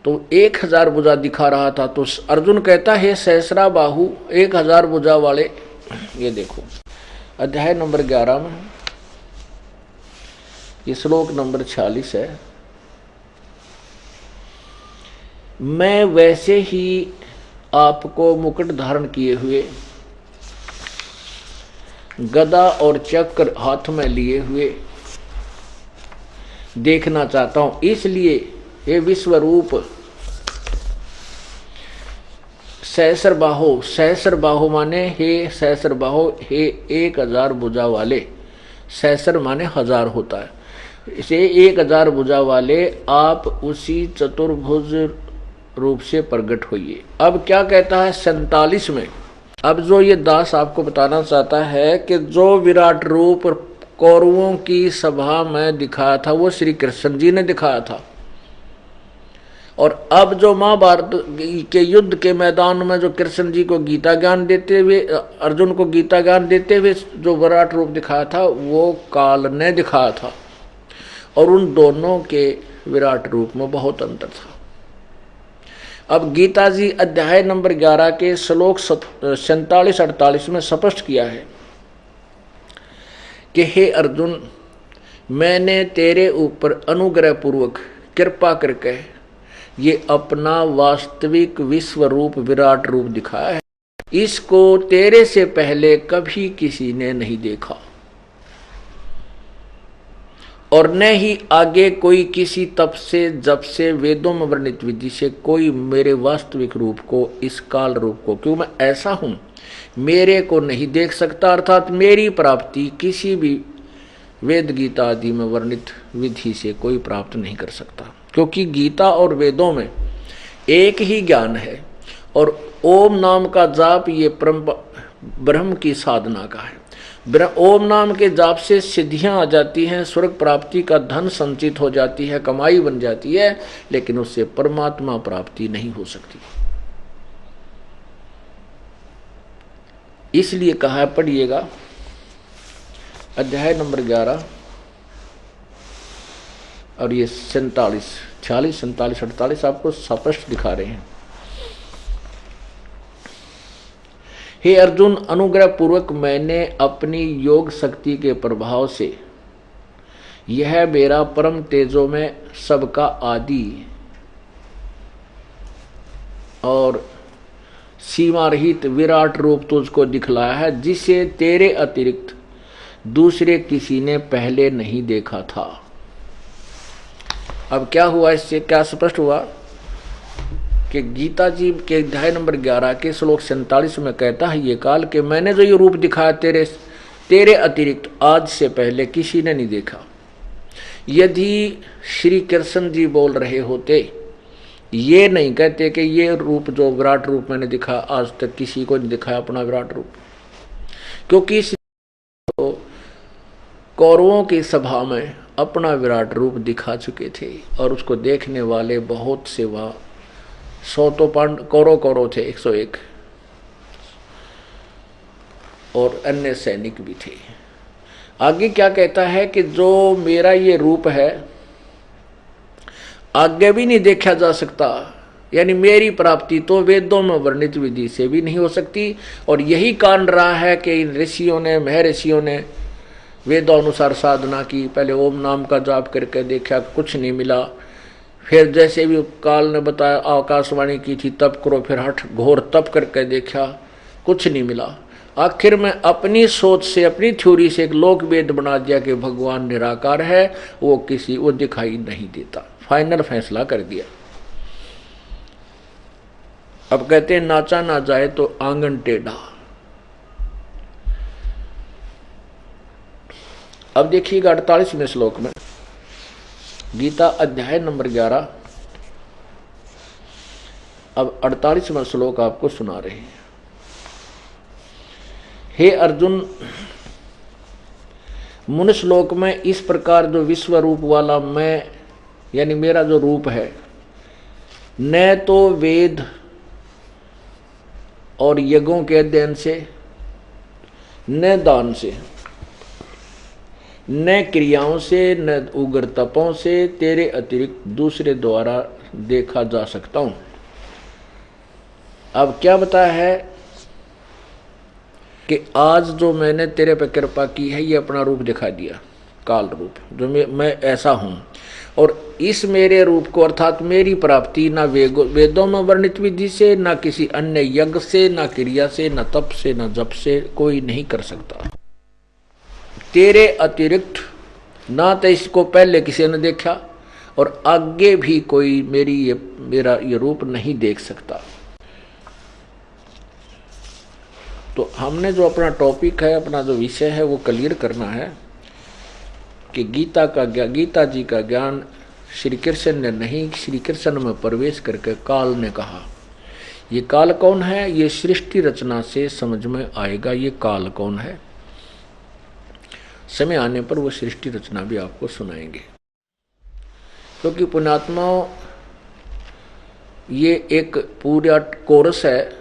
तो 1000 भुजा दिखा रहा था। तो अर्जुन कहता है, सहस्रा बाहु, 1000 भुजा वाले, ये देखो अध्याय नंबर 11 में ये श्लोक नंबर 46 है, मैं वैसे ही आपको मुकुट धारण किए हुए, गदा और चक्र हाथ में लिए हुए देखना चाहता हूं। इसलिए हे विश्वरूप सहस्रबाहो, सहस्रबाहो माने हे सहस्रबाहो, हे 1000 भुजा वाले, सहस्र माने 1000 होता है, इसे 1000 भुजा वाले आप उसी चतुर्भुज रूप से प्रकट होइए। अब क्या कहता है 47 में? अब जो ये दास आपको बताना चाहता है कि जो विराट रूप कौरवों की सभा में दिखाया था वो श्री कृष्ण जी ने दिखाया था, और अब जो महाभारत के युद्ध के मैदान में जो कृष्ण जी को गीता ज्ञान देते हुए, अर्जुन को गीता ज्ञान देते हुए जो विराट रूप दिखाया था वो काल ने दिखाया था, और उन दोनों के विराट रूप में बहुत अंतर था। अब गीता जी अध्याय नंबर 11 के श्लोक 47-48 में स्पष्ट किया है कि हे अर्जुन, मैंने तेरे ऊपर अनुग्रह पूर्वक कृपा करके ये अपना वास्तविक विश्व रूप विराट रूप दिखाया है। इसको तेरे से पहले कभी किसी ने नहीं देखा और न ही आगे कोई किसी तप से जब से वेदों में वर्णित विधि से कोई मेरे वास्तविक रूप को, इस काल रूप को, क्यों मैं ऐसा हूं, मेरे को नहीं देख सकता। अर्थात मेरी प्राप्ति किसी भी वेद गीता आदि में वर्णित विधि से कोई प्राप्त नहीं कर सकता, क्योंकि गीता और वेदों में एक ही ज्ञान है और ओम नाम का जाप ये परम ब्रह्म की साधना का है। ओम नाम के जाप से सिद्धियां आ जाती हैं, स्वर्ग प्राप्ति का धन संचित हो जाती है, कमाई बन जाती है, लेकिन उससे परमात्मा प्राप्ति नहीं हो सकती। इसलिए कहा है, पढ़िएगा अध्याय नंबर 11 और ये 46, 47, 48 आपको स्पष्ट दिखा रहे हैं। हे अर्जुन, अनुग्रह पूर्वक मैंने अपनी योग शक्ति के प्रभाव से यह मेरा परम तेजो में सबका आदि और सीमा रहित विराट रूप तुझको दिखलाया है, जिसे तेरे अतिरिक्त दूसरे किसी ने पहले नहीं देखा था। अब क्या हुआ, इससे क्या स्पष्ट हुआ कि गीता जी के अध्याय नंबर 11 के श्लोक 47 में कहता है ये काल कि मैंने जो ये रूप दिखाया तेरे अतिरिक्त आज से पहले किसी ने नहीं देखा। यदि श्री कृष्ण जी बोल रहे होते, ये नहीं कहते कि ये रूप जो विराट रूप मैंने दिखा आज तक किसी को नहीं दिखाया अपना विराट रूप, क्योंकि कौरवों की सभा में अपना विराट रूप दिखा चुके थे और उसको देखने वाले बहुत से वहां 100 तो कौरव थे, 101 और अन्य सैनिक भी थे। आगे क्या कहता है कि जो मेरा ये रूप है आगे भी नहीं देखा जा सकता, यानी मेरी प्राप्ति तो वेदों में वर्णित विधि से भी नहीं हो सकती। और यही कारण रहा है कि इन ऋषियों ने, महर्षियों ने वेदानुसार साधना की। पहले ओम नाम का जाप करके देखा, कुछ नहीं मिला। फिर जैसे भी काल ने बताया, आकाशवाणी की थी तप करो, फिर हठ घोर तप करके देखा, कुछ नहीं मिला। आखिर में अपनी सोच से, अपनी थ्योरी से एक लोक वेद बना दिया कि भगवान निराकार है, वो दिखाई नहीं देता। फाइनल फैसला कर दिया। अब कहते हैं नाचा ना जाए तो आंगन टेढ़ा। अब देखिएगा 48वें श्लोक में, गीता अध्याय नंबर 11, अब 48वां श्लोक आपको सुना रहे हैं। हे अर्जुन, मनुष्य लोक में इस प्रकार जो विश्व रूप वाला मैं, यानी मेरा जो रूप है, न तो वेद और यज्ञों के अध्ययन से, न दान से, न क्रियाओं से, न उग्र तपों से तेरे अतिरिक्त दूसरे द्वारा देखा जा सकता हूं। अब क्या बताया है कि आज जो मैंने तेरे पे कृपा की है, ये अपना रूप दिखा दिया, काल रूप, जो मैं ऐसा हूं। और इस मेरे रूप को, अर्थात मेरी प्राप्ति ना वेदों में वर्णित विधि से, ना किसी अन्य यज्ञ से, ना क्रिया से, ना तप से, ना जप से कोई नहीं कर सकता। तेरे अतिरिक्त ना तो इसको पहले किसी ने देखा और आगे भी कोई मेरा ये रूप नहीं देख सकता। तो हमने जो अपना टॉपिक है, अपना जो विषय है, वो क्लियर करना है कि गीता जी का ज्ञान श्री कृष्ण ने नहीं, श्री कृष्ण में प्रवेश करके काल ने कहा। ये काल कौन है, ये सृष्टि रचना से समझ में आएगा ये काल कौन है। समय आने पर वो सृष्टि रचना भी आपको सुनाएंगे, क्योंकि पुण्यात्माओं ये एक पूरा कोर्स है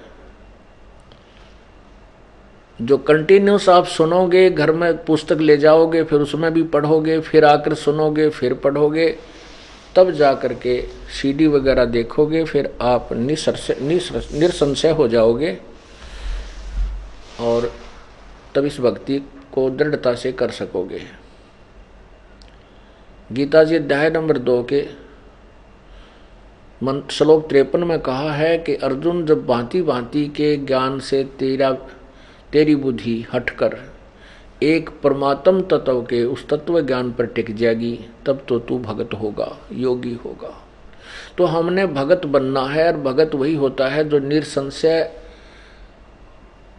जो कंटिन्यूस आप सुनोगे, घर में पुस्तक ले जाओगे, फिर उसमें भी पढ़ोगे, फिर आकर सुनोगे, फिर पढ़ोगे, तब जा कर के सीडी वगैरह देखोगे, फिर आप निसंशय हो जाओगे और तब इस भक्ति को दृढ़ता से कर सकोगे। गीता जी अध्याय नंबर 2 के श्लोक 53 में कहा है कि अर्जुन, जब भांति भांति के ज्ञान से तेरी बुद्धि हटकर एक परमात्म तत्व के उस तत्व ज्ञान पर टिक जाएगी, तब तो तू भगत होगा, योगी होगा। तो हमने भगत बनना है, और भगत वही होता है जो निसंशय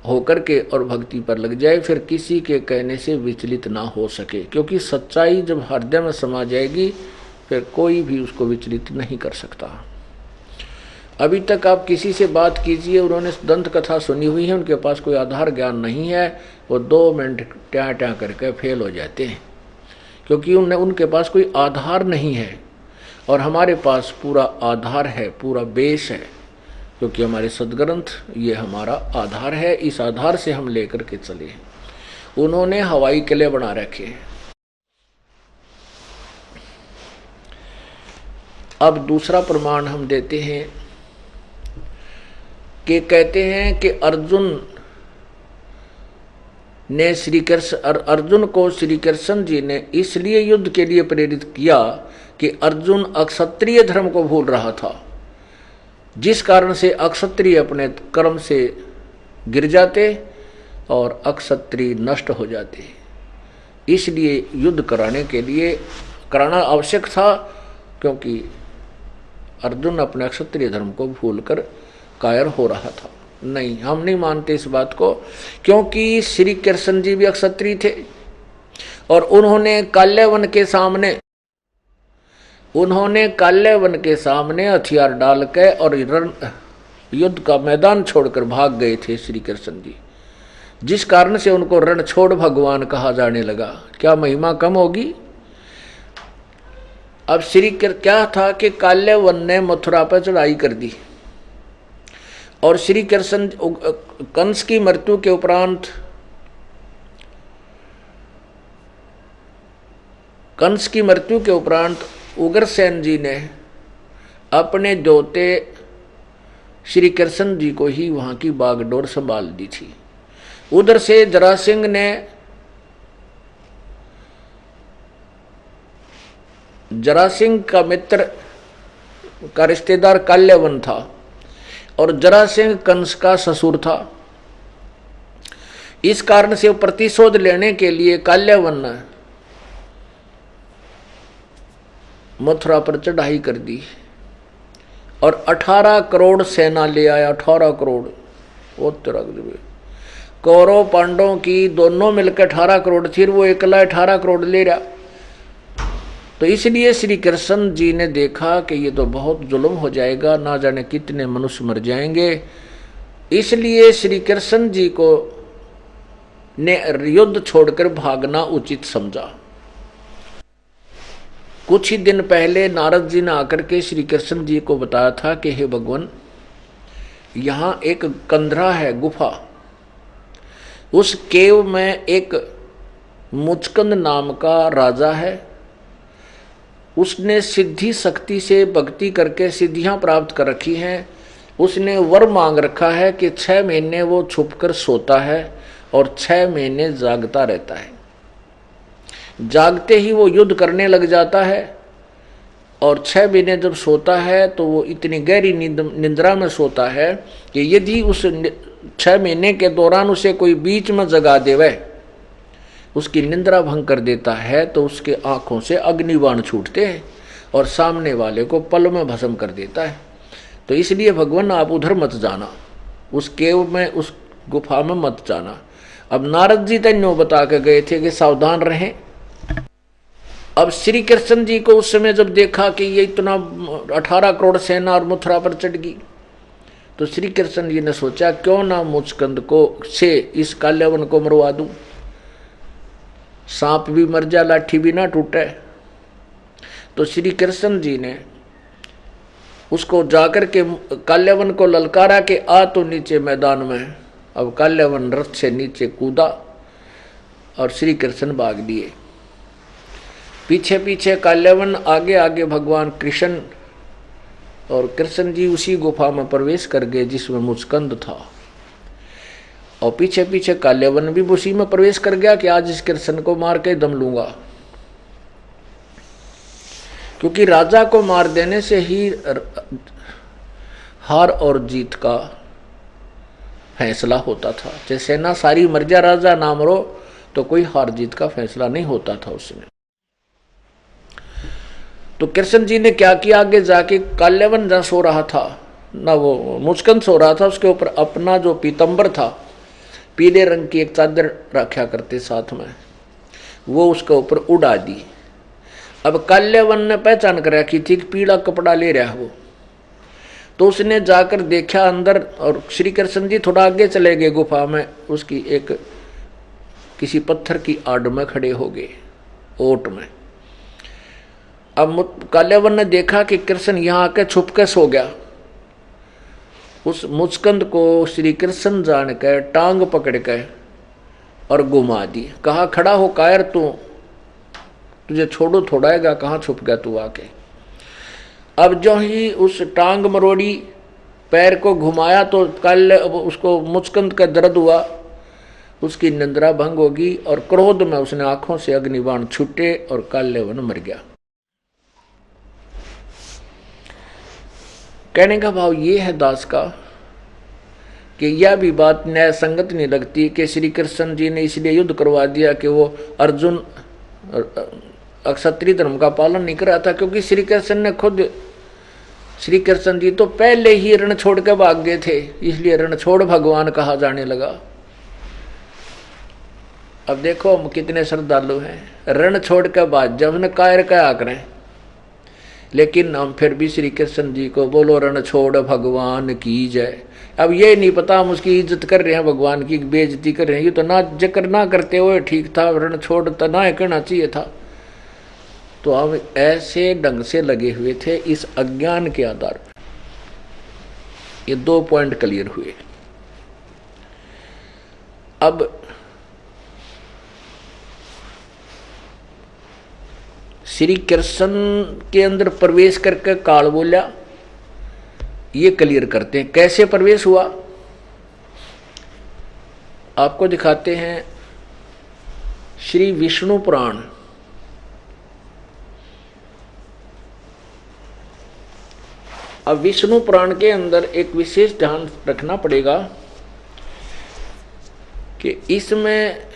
होकर के और भक्ति पर लग जाए, फिर किसी के कहने से विचलित ना हो सके, क्योंकि सच्चाई जब हृदय में समा जाएगी फिर कोई भी उसको विचलित नहीं कर सकता। अभी तक आप किसी से बात कीजिए, उन्होंने दंत कथा सुनी हुई है, उनके पास कोई आधार ज्ञान नहीं है, वो 2 मिनट ट्या ट्या करके फेल हो जाते हैं, क्योंकि उनके पास कोई आधार नहीं है। और हमारे पास पूरा आधार है, पूरा बेस है, क्योंकि हमारे सदग्रंथ ये हमारा आधार है। इस आधार से हम लेकर के चले। उन्होंने हवाई किले बना रखे। अब दूसरा प्रमाण हम देते हैं कि कहते हैं कि अर्जुन को श्री कृष्ण जी ने इसलिए युद्ध के लिए प्रेरित किया कि अर्जुन अक्षत्रिय धर्म को भूल रहा था, जिस कारण से अक्षत्रिय अपने कर्म से गिर जाते और अक्षत्रिय नष्ट हो जाते। इसलिए युद्ध कराना आवश्यक था, क्योंकि अर्जुन अपने क्षत्रिय धर्म को भूलकर कायर हो रहा था। नहीं, हम नहीं मानते इस बात को, क्योंकि श्री कृष्ण जी भी अक्षत्रिय थे और उन्होंने काल्यवन के सामने हथियार डाल के और युद्ध का मैदान छोड़कर भाग गए थे श्री कृष्ण जी, जिस कारण से उनको रणछोड़ भगवान कहा जाने लगा। क्या महिमा कम होगी? अब क्या था कि काल्यवन ने मथुरा पर चढ़ाई कर दी और श्री कृष्ण कंस की मृत्यु के उपरांत उग्रसेन जी ने अपने दोते श्री कृष्ण जी को ही वहां की बागडोर संभाल दी थी। उधर से जरासिंह का मित्र का रिश्तेदार काल्यवन था और जरासिंह कंस का ससुर था। इस कारण से प्रतिशोध लेने के लिए काल्यवन ने मथुरा पर चढ़ाई कर दी और 18 करोड़ सेना ले आया। 18 करोड़ कौरव पांडवों की दोनों मिलकर 18 करोड़ थी, वो अकेला 18 करोड़ ले रहा। तो इसलिए श्री कृष्ण जी ने देखा कि ये तो बहुत जुल्म हो जाएगा, ना जाने कितने मनुष्य मर जाएंगे। इसलिए श्री कृष्ण जी को ने युद्ध छोड़कर भागना उचित समझा। कुछ ही दिन पहले नारद जी ने आकर के श्री कृष्ण जी को बताया था कि हे भगवान, यहाँ एक कंधरा है, गुफा। उस केव में एक मुचकंद नाम का राजा है। उसने सिद्धि शक्ति से भक्ति करके सिद्धियां प्राप्त कर रखी हैं। उसने वर मांग रखा है कि 6 महीने वो छुपकर सोता है और 6 महीने जागता रहता है। जागते ही वो युद्ध करने लग जाता है और 6 महीने जब सोता है तो वो इतनी गहरी निद्रा में सोता है कि यदि उस 6 महीने के दौरान उसे कोई बीच में जगा देवे, उसकी निद्रा भंग कर देता है, तो उसके आंखों से अग्निबाण छूटते हैं और सामने वाले को पल में भस्म कर देता है। तो इसलिए भगवान आप उधर मत जाना, उस केव में, उस गुफा में मत जाना। अब नारद जी तो बता के गए थे कि सावधान रहें। अब श्री कृष्ण जी को उस समय जब देखा कि ये इतना 18 करोड़ सेना और मथुरा पर चढ़ गई, तो श्री कृष्ण जी ने सोचा क्यों ना मुचकंद को से इस काल्यवन को मरवा दूं, सांप भी मर जा, लाठी भी ना टूटे। तो श्री कृष्ण जी ने उसको जाकर के काल्यवन को ललकारा कि आ तो नीचे मैदान में। अब काल्यवन रथ से नीचे कूदा और श्री कृष्ण भाग लिए। पीछे पीछे काल्यावन, आगे आगे भगवान कृष्ण, और कृष्ण जी उसी गुफा में प्रवेश कर गए जिसमें मुचकंद था, और पीछे पीछे काल्यावन भी उसी में प्रवेश कर गया कि आज इस कृष्ण को मार के दम लूंगा, क्योंकि राजा को मार देने से ही हार और जीत का फैसला होता था। जैसे सेना सारी मर जा, राजा ना मरो, तो कोई हार जीत का फैसला नहीं होता था उसमें। तो कृष्ण जी ने क्या किया, आगे जाके काल्यावन जहां सो रहा था ना, वो मुचकंद सो रहा था, उसके ऊपर अपना जो पीतंबर था, पीले रंग की एक चादर रखा करते साथ में, वो उसके ऊपर उड़ा दी। अब काल्यावन ने पहचान कर रखी थी कि पीला कपड़ा ले रहा है वो, तो उसने जाकर देखा अंदर, और श्री कृष्ण जी थोड़ा आगे चले गए गुफा में, उसकी एक किसी पत्थर की आड़ में खड़े हो गए, ओट में। अब काल्यावन ने देखा कि कृष्ण यहाँ आके छुप के सो गया। उस मुचकंद को श्री कृष्ण जान के टांग पकड़ के और घुमा दी, कहा खड़ा हो कायर, तू तुझे छोड़ो थोड़ाएगा, कहाँ छुप गया तू आके। अब जो ही उस टांग मरोड़ी, पैर को घुमाया, तो कल उसको मुचकंद का दर्द हुआ, उसकी निंद्रा भंग होगी, और क्रोध में उसने आंखों से अग्निबाण छूटे और काल्यावन मर गया। कहने का भाव ये है दास का कि यह भी बात न्याय संगत नहीं लगती कि श्री कृष्ण जी ने इसलिए युद्ध करवा दिया कि वो अर्जुन क्षत्रिय धर्म का पालन नहीं कर रहा था, क्योंकि श्री कृष्ण ने खुद, श्री कृष्ण जी तो पहले ही रण छोड़ के भाग गए थे, इसलिए रणछोड़ भगवान कहा जाने लगा। अब देखो हम कितने श्रद्धालु हैं, रण छोड़ के बाद जब ने कायर क्या करें, लेकिन हम फिर भी श्री कृष्ण जी को बोलो रण छोड़ भगवान की जय। अब ये नहीं पता हम उसकी इज्जत कर रहे हैं, भगवान की बेइज्जती कर रहे हैं, ये तो ना जिक्र ना करते हुए ठीक था, रण छोड़ तो ना कहना चाहिए था। तो हम ऐसे ढंग से लगे हुए थे इस अज्ञान के आधार पर। ये 2 पॉइंट क्लियर हुए। अब श्री कृष्ण के अंदर प्रवेश करके काल बोला, ये क्लियर करते हैं कैसे प्रवेश हुआ। आपको दिखाते हैं श्री विष्णु पुराण। अब विष्णु पुराण के अंदर एक विशेष ध्यान रखना पड़ेगा कि इसमें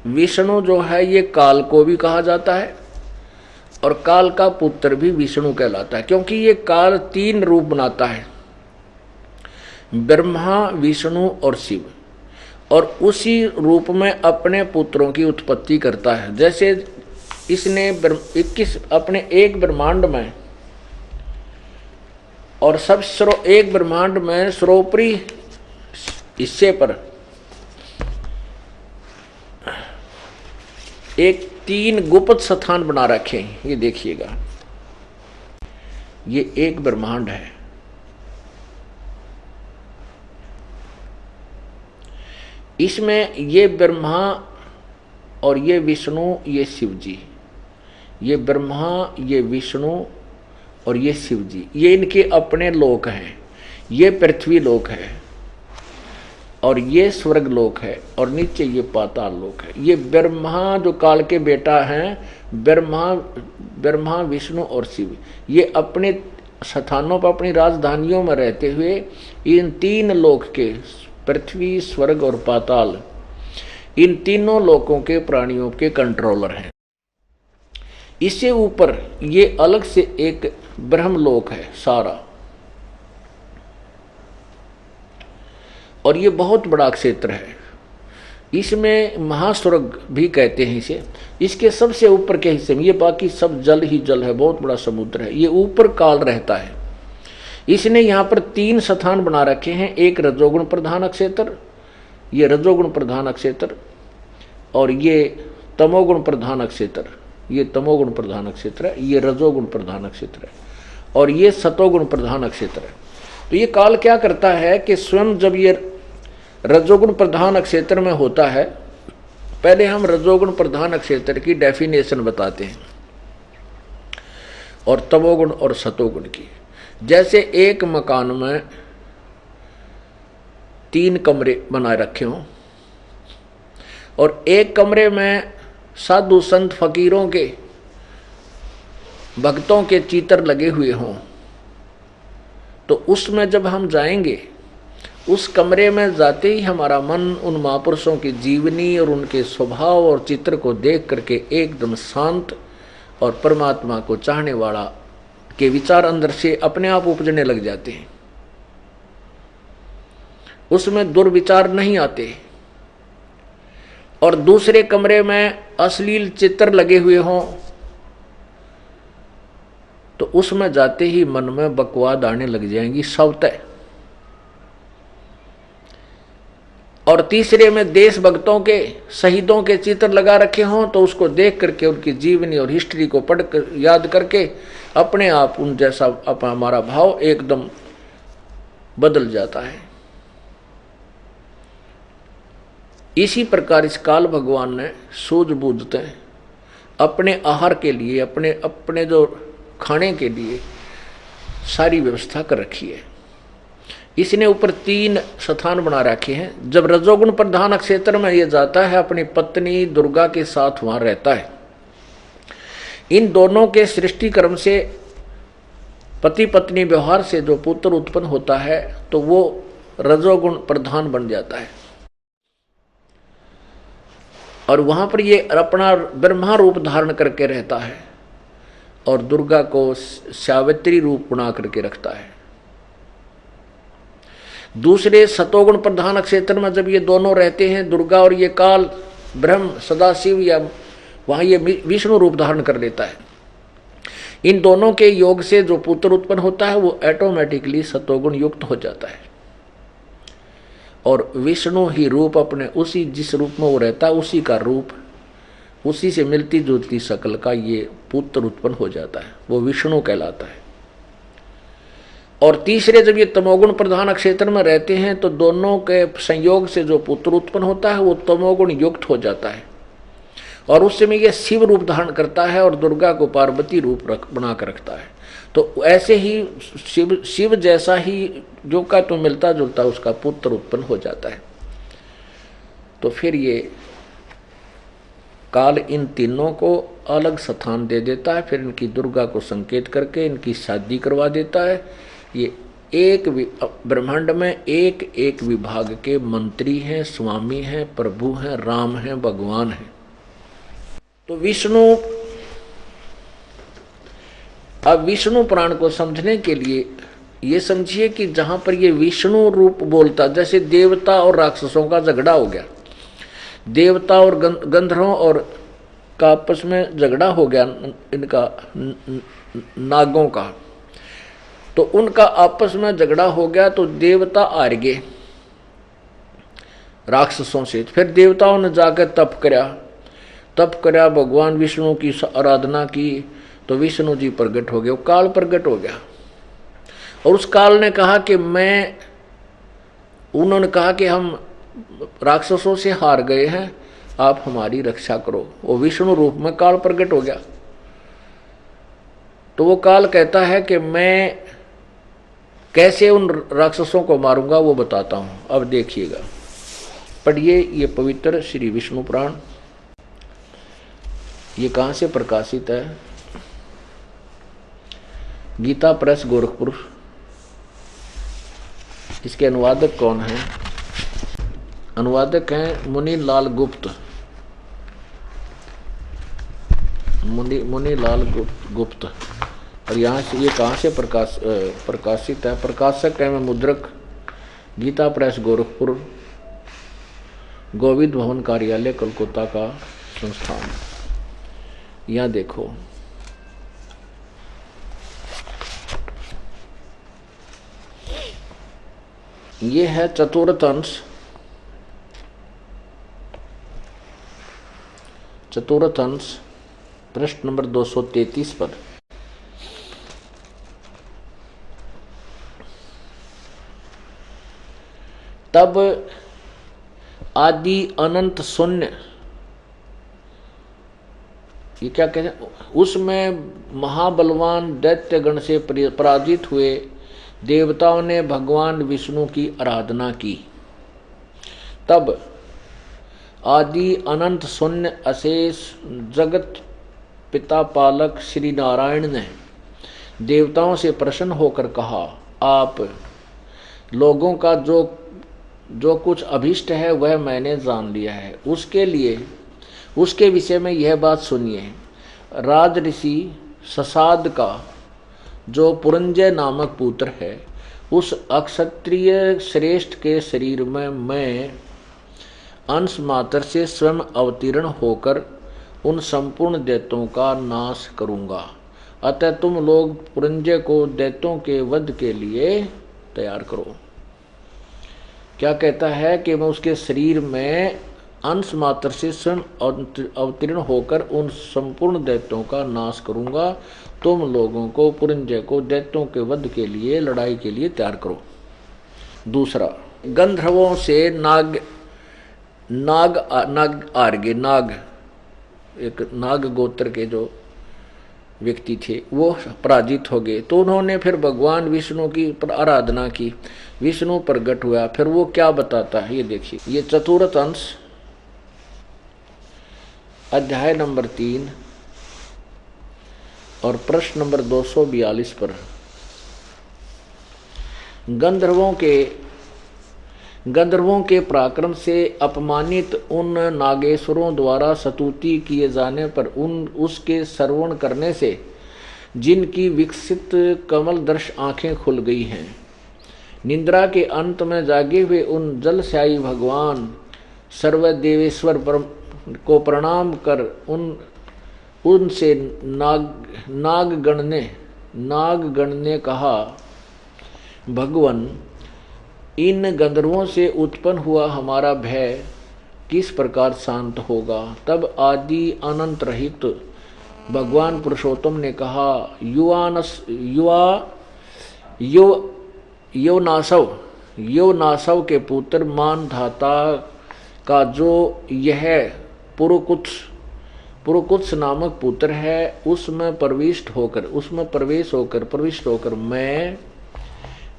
विष्णु जो है ये काल को भी कहा जाता है, और काल का पुत्र भी विष्णु कहलाता है, क्योंकि ये काल 3 रूप बनाता है, ब्रह्मा, विष्णु और शिव, और उसी रूप में अपने पुत्रों की उत्पत्ति करता है। जैसे इसने 21 अपने एक ब्रह्मांड में, और सब एक ब्रह्मांड में सर्वोपरि हिस्से पर एक 3 गुप्त स्थान बना रखे हैं। ये देखिएगा, ये एक ब्रह्मांड है, इसमें ये ब्रह्मा और ये विष्णु, ये शिव जी, ये ब्रह्मा, ये विष्णु और ये शिव जी, ये इनके अपने लोक हैं। ये पृथ्वी लोक है, और ये स्वर्ग लोक है, और नीचे ये पाताल लोक है। ये ब्रह्मा जो काल के बेटा हैं, ब्रह्मा, विष्णु और शिव, ये अपने स्थानों पर, अपनी राजधानियों में रहते हुए इन 3 लोक के, पृथ्वी, स्वर्ग और पाताल, इन तीनों लोकों के प्राणियों के कंट्रोलर हैं। इससे ऊपर ये अलग से एक ब्रह्मलोक है सारा, और ये बहुत बड़ा क्षेत्र है। इसमें महास्वर्ग भी कहते हैं इसे। इसके सबसे ऊपर के हिस्से में, ये बाकी सब जल ही जल है, बहुत बड़ा समुद्र है, ये ऊपर काल रहता है। इसने यहाँ पर 3 स्थान बना रखे हैं, एक रजोगुण प्रधान क्षेत्र, ये रजोगुण प्रधान क्षेत्र, और ये तमोगुण प्रधान क्षेत्र, ये तमोगुण प्रधान क्षेत्र है, ये रजोगुण प्रधान क्षेत्र है, और ये सतोगुण प्रधान क्षेत्र है। तो ये काल क्या करता है कि स्वयं जब ये रजोगुण प्रधान क्षेत्र में होता है, पहले हम रजोगुण प्रधान अक्षेत्र की डेफिनेशन बताते हैं और तमोगुण और सतोगुण की। जैसे एक मकान में 3 कमरे बनाए रखे हों और एक कमरे में साधु संत फकीरों के भक्तों के चित्र लगे हुए हों, तो उसमें जब हम जाएंगे, उस कमरे में जाते ही हमारा मन उन महापुरुषों की जीवनी और उनके स्वभाव और चित्र को देख करके एकदम शांत और परमात्मा को चाहने वाला के विचार अंदर से अपने आप उपजने लग जाते हैं। उसमें दुर्विचार नहीं आते। और दूसरे कमरे में अश्लील चित्र लगे हुए हों तो उसमें जाते ही मन में बकवाद आने लग जाएंगी स्वतः। और तीसरे में देशभक्तों के शहीदों के चित्र लगा रखे हों तो उसको देख करके उनकी जीवनी और हिस्ट्री को पढ़ कर याद करके अपने आप उन जैसा हमारा भाव एकदम बदल जाता है। इसी प्रकार इस काल भगवान ने सूझबूझते अपने आहार के लिए, अपने जो खाने के लिए सारी व्यवस्था कर रखी है। इसने ऊपर 3 स्थान बना रखे हैं। जब रजोगुण प्रधान क्षेत्र में ये जाता है, अपनी पत्नी दुर्गा के साथ वहां रहता है। इन दोनों के सृष्टि कर्म से, पति पत्नी व्यवहार से जो पुत्र उत्पन्न होता है तो वो रजोगुण प्रधान बन जाता है। और वहां पर ये अपना ब्रह्मा रूप धारण करके रहता है और दुर्गा को सावित्री रूप बना करके रखता है। दूसरे सतोगुण प्रधान क्षेत्र में जब ये दोनों रहते हैं, दुर्गा और ये काल ब्रह्म सदाशिव, या वहां ये विष्णु रूप धारण कर लेता है। इन दोनों के योग से जो पुत्र उत्पन्न होता है वो ऑटोमेटिकली सतोगुण युक्त हो जाता है। और विष्णु ही रूप अपने उसी जिस रूप में वो रहता है उसी का रूप, उसी से मिलती जुलती शकल का ये पुत्र उत्पन्न हो जाता है, वो विष्णु कहलाता है। और तीसरे जब ये तमोगुण प्रधान क्षेत्र में रहते हैं तो दोनों के संयोग से जो पुत्र उत्पन्न होता है वो तमोगुण युक्त हो जाता है और उस समय ये शिव रूप धारण करता है और दुर्गा को पार्वती रूप बना कर रखता है। तो ऐसे ही शिव जैसा ही जो का तो मिलता जुलता उसका पुत्र उत्पन्न हो जाता है। तो फिर ये काल इन तीनों को अलग स्थान दे देता है, फिर इनकी दुर्गा को संकेत करके इनकी शादी करवा देता है। ये एक ब्रह्मांड में एक एक विभाग के मंत्री हैं, स्वामी हैं, प्रभु हैं, राम हैं, भगवान हैं। तो विष्णु, अब विष्णु पुराण को समझने के लिए ये समझिए कि जहां पर ये विष्णु रूप बोलता, जैसे देवता और राक्षसों का झगड़ा हो गया, देवता और गंधर्वों और का आपस में झगड़ा हो गया, इनका नागों का, तो उनका आपस में झगड़ा हो गया तो देवता हार गए राक्षसों से। फिर देवताओं ने जाकर तप करा, भगवान विष्णु की आराधना की तो विष्णु जी प्रकट हो गए, काल प्रकट हो गया। और उस काल ने कहा कि उन्होंने कहा कि हम राक्षसों से हार गए हैं, आप हमारी रक्षा करो। वो विष्णु रूप में काल प्रकट हो गया। तो वो काल कहता है कि मैं कैसे उन राक्षसों को मारूंगा वो बताता हूं, अब देखिएगा। पढ़िए ये पवित्र श्री विष्णु पुराण। ये कहां से प्रकाशित है? गीता प्रेस गोरखपुर। इसके अनुवादक कौन है? अनुवादक हैं मुनि लाल गुप्त। मुनि लाल गुप्त। और यहाँ से ये कहाँ से प्रकाशित है? प्रकाशक एवं मुद्रक गीता प्रेस गोरखपुर, गोविंद भवन कार्यालय कोलकाता का संस्थान। यहाँ देखो, ये है चतुर्थ अंश, पृष्ठ नंबर 233 पर। तब आदि अनंत शून्य ये क्या कहते हैं, उसमें महाबलवान दैत्यगण से पराजित हुए देवताओं ने भगवान विष्णु की आराधना की। तब आदि अनंत शून्य अशेष जगत पिता पालक श्री नारायण ने देवताओं से प्रसन्न होकर कहा, आप लोगों का जो कुछ अभिष्ट है वह मैंने जान लिया है। उसके विषय में यह बात सुनिए। राज ऋषि ससाद का जो पुरंजय नामक पुत्र है, उस अक्षत्रिय श्रेष्ठ के शरीर में मैं अंश मात्र से स्वयं अवतीर्ण होकर उन संपूर्ण दैत्यों का नाश करूंगा। अतः तुम लोग पुरंजय को दैत्यों के वध के लिए तैयार करो। क्या कहता है कि मैं उसके शरीर में अंश मात्र से स्वयं अवतीर्ण होकर उन संपूर्ण दैत्यों का नाश करूंगा। तुम लोगों को पुरंजय को दैत्यों के वध के लिए लड़ाई के लिए तैयार करो। दूसरा, गंधर्वों से एक नाग गोत्र के जो व्यक्ति थे वो पराजित हो गए। तो उन्होंने फिर भगवान विष्णु की आराधना की। विष्णु प्रकट हुआ। फिर वो क्या बताता है ये देखिए। ये चतुर्थ अंश अध्याय नंबर 3 और प्रश्न नंबर 242 पर गंधर्वों के पराक्रम से अपमानित उन नागेश्वरों द्वारा स्तुति किए जाने पर उसके श्रवण करने से जिनकी विकसित कमलदर्श आंखें खुल गई हैं, निद्रा के अंत में जागे हुए उन जलशायी भगवान सर्वदेवेश्वर को प्रणाम कर उनसे नागगण ने कहा, भगवान, इन गंधर्वों से उत्पन्न हुआ हमारा भय किस प्रकार शांत होगा। तब आदि अनंत रहित भगवान पुरुषोत्तम ने कहा, योनासव के पुत्र मान धाता का जो यह पुरुकुत्स नामक पुत्र है, उसमें प्रविष्ट होकर मैं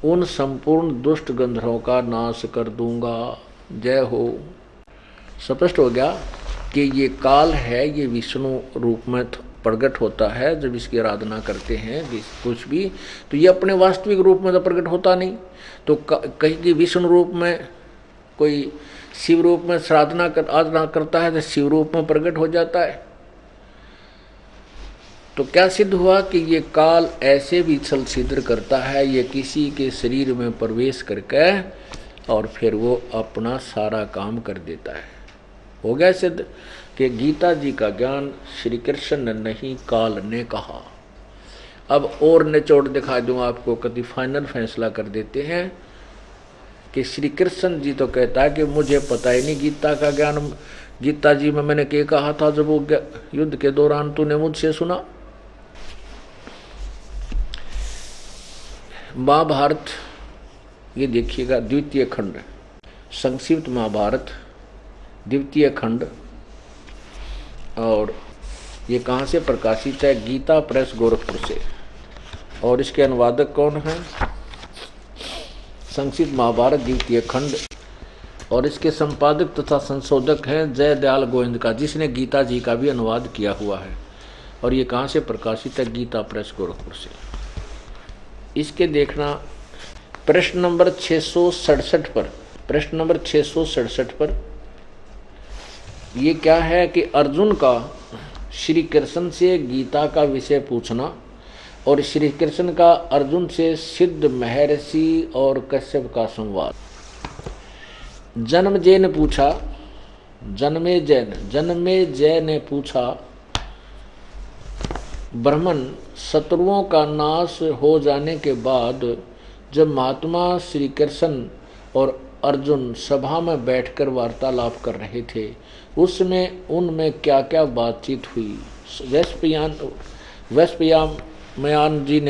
उन संपूर्ण दुष्ट गंधर्वों का नाश कर दूंगा। जय हो। स्पष्ट हो गया कि ये काल है, ये विष्णु रूप में प्रकट होता है। जब इसकी आराधना करते हैं कुछ भी, तो ये अपने वास्तविक रूप में तो प्रकट होता नहीं। तो कहीं की विष्णु रूप में, कोई शिव रूप में आराधना करता है तो शिव रूप में प्रकट हो जाता है। तो क्या सिद्ध हुआ कि ये काल ऐसे भी छल छिद्र करता है, ये किसी के शरीर में प्रवेश करके और फिर वो अपना सारा काम कर देता है। हो गया सिद्ध कि गीता जी का ज्ञान श्री कृष्ण ने नहीं, काल ने कहा। अब और निचोड़ दिखा दूं आपको, कभी फाइनल फैसला कर देते हैं कि श्री कृष्ण जी तो कहता है कि मुझे पता ही नहीं गीता का ज्ञान। गीता जी में मैंने क्या कहा था जब वो युद्ध के दौरान तूने मुझसे सुना। महाभारत ये देखिएगा, द्वितीय खंड, संक्षिप्त महाभारत द्वितीय खंड। और ये कहाँ से प्रकाशित है? गीता प्रेस गोरखपुर से। और इसके अनुवादक कौन है? संक्षिप्त महाभारत द्वितीय खंड। और इसके संपादक तथा संशोधक हैं जय दयाल गोविंद का, जिसने गीता जी का भी अनुवाद किया हुआ है। और ये कहाँ से प्रकाशित है? गीता प्रेस गोरखपुर से। इसके देखना प्रश्न नंबर 667 पर, प्रश्न नंबर 667 पर ये क्या है कि अर्जुन का श्री कृष्ण से गीता का विषय पूछना और श्री कृष्ण का अर्जुन से सिद्ध महर्षि और कश्यप का संवाद। जन्मे जय ने पूछा, ब्राह्मण, शत्रुओं का नाश हो जाने के बाद जब महात्मा श्री कृष्ण और अर्जुन सभा में बैठकर वार्तालाप कर रहे थे, उसमें उनमें क्या क्या बातचीत हुई? वैशंपायन जी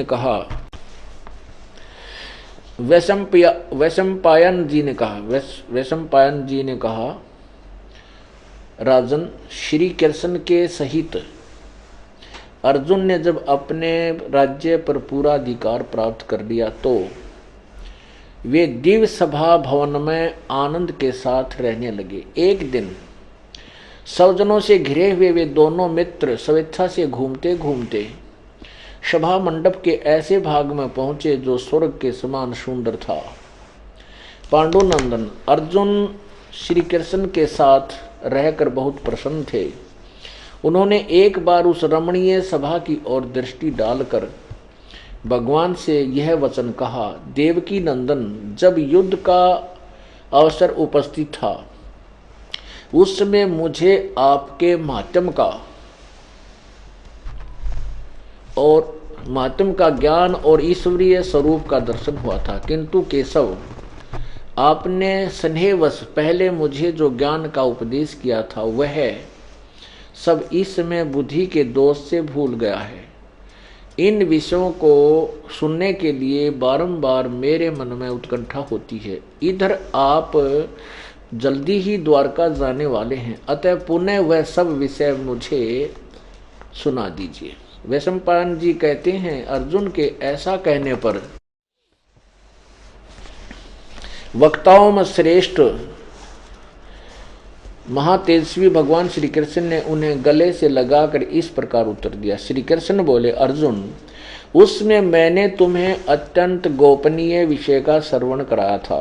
ने कहा, राजन, श्री कृष्ण के सहित अर्जुन ने जब अपने राज्य पर पूरा अधिकार प्राप्त कर लिया तो वे दिव्य सभा भवन में आनंद के साथ रहने लगे। एक दिन स्वजनों से घिरे हुए वे दोनों मित्र स्वेच्छा से घूमते घूमते सभा मंडप के ऐसे भाग में पहुंचे जो स्वर्ग के समान सुंदर था। पांडुनंदन अर्जुन श्री कृष्ण के साथ रहकर बहुत प्रसन्न थे। उन्होंने एक बार उस रमणीय सभा की ओर दृष्टि डालकर भगवान से यह वचन कहा, देवकी नंदन, जब युद्ध का अवसर उपस्थित था उस समय मुझे आपके माध्यम का ज्ञान और ईश्वरीय स्वरूप का दर्शन हुआ था, किंतु केशव, आपने स्नेहवश पहले मुझे जो ज्ञान का उपदेश किया था वह सब इस समय बुद्धि के दोष से भूल गया है। इन विषयों को सुनने के लिए बारंबार मेरे मन में उत्कंठा होती है। इधर आप जल्दी ही द्वारका जाने वाले हैं, अतः पुनः वह सब विषय मुझे सुना दीजिए। वैशंपायन जी कहते हैं, अर्जुन के ऐसा कहने पर वक्ताओं में श्रेष्ठ महातेजस्वी भगवान श्री कृष्ण ने उन्हें गले से लगाकर इस प्रकार उत्तर दिया। श्री कृष्ण बोले, अर्जुन, उसमें मैंने तुम्हें अत्यंत गोपनीय विषय का श्रवण कराया था।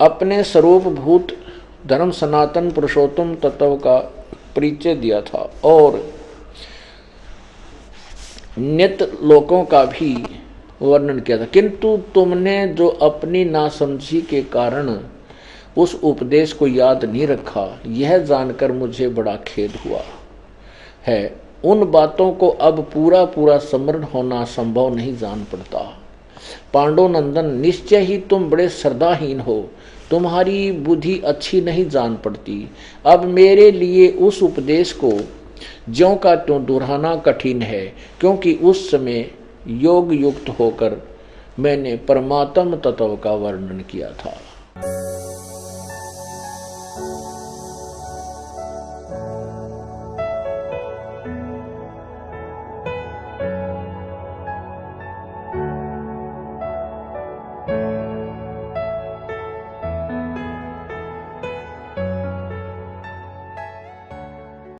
अपने स्वरूप भूत धर्म सनातन पुरुषोत्तम तत्व का परिचय दिया था और नित्य लोकों का भी वर्णन किया था, किंतु तुमने जो अपनी नासमझी के कारण उस उपदेश को याद नहीं रखा, यह जानकर मुझे बड़ा खेद हुआ है। उन बातों को अब पूरा पूरा स्मरण होना संभव नहीं जान पड़ता। पांडुनंदन, निश्चय ही तुम बड़े श्रद्धाहीन हो, तुम्हारी बुद्धि अच्छी नहीं जान पड़ती। अब मेरे लिए उस उपदेश को ज्यों का त्यों दोहराना कठिन है, क्योंकि उस समय योग युक्त होकर मैंने परमात्म तत्व का वर्णन किया था।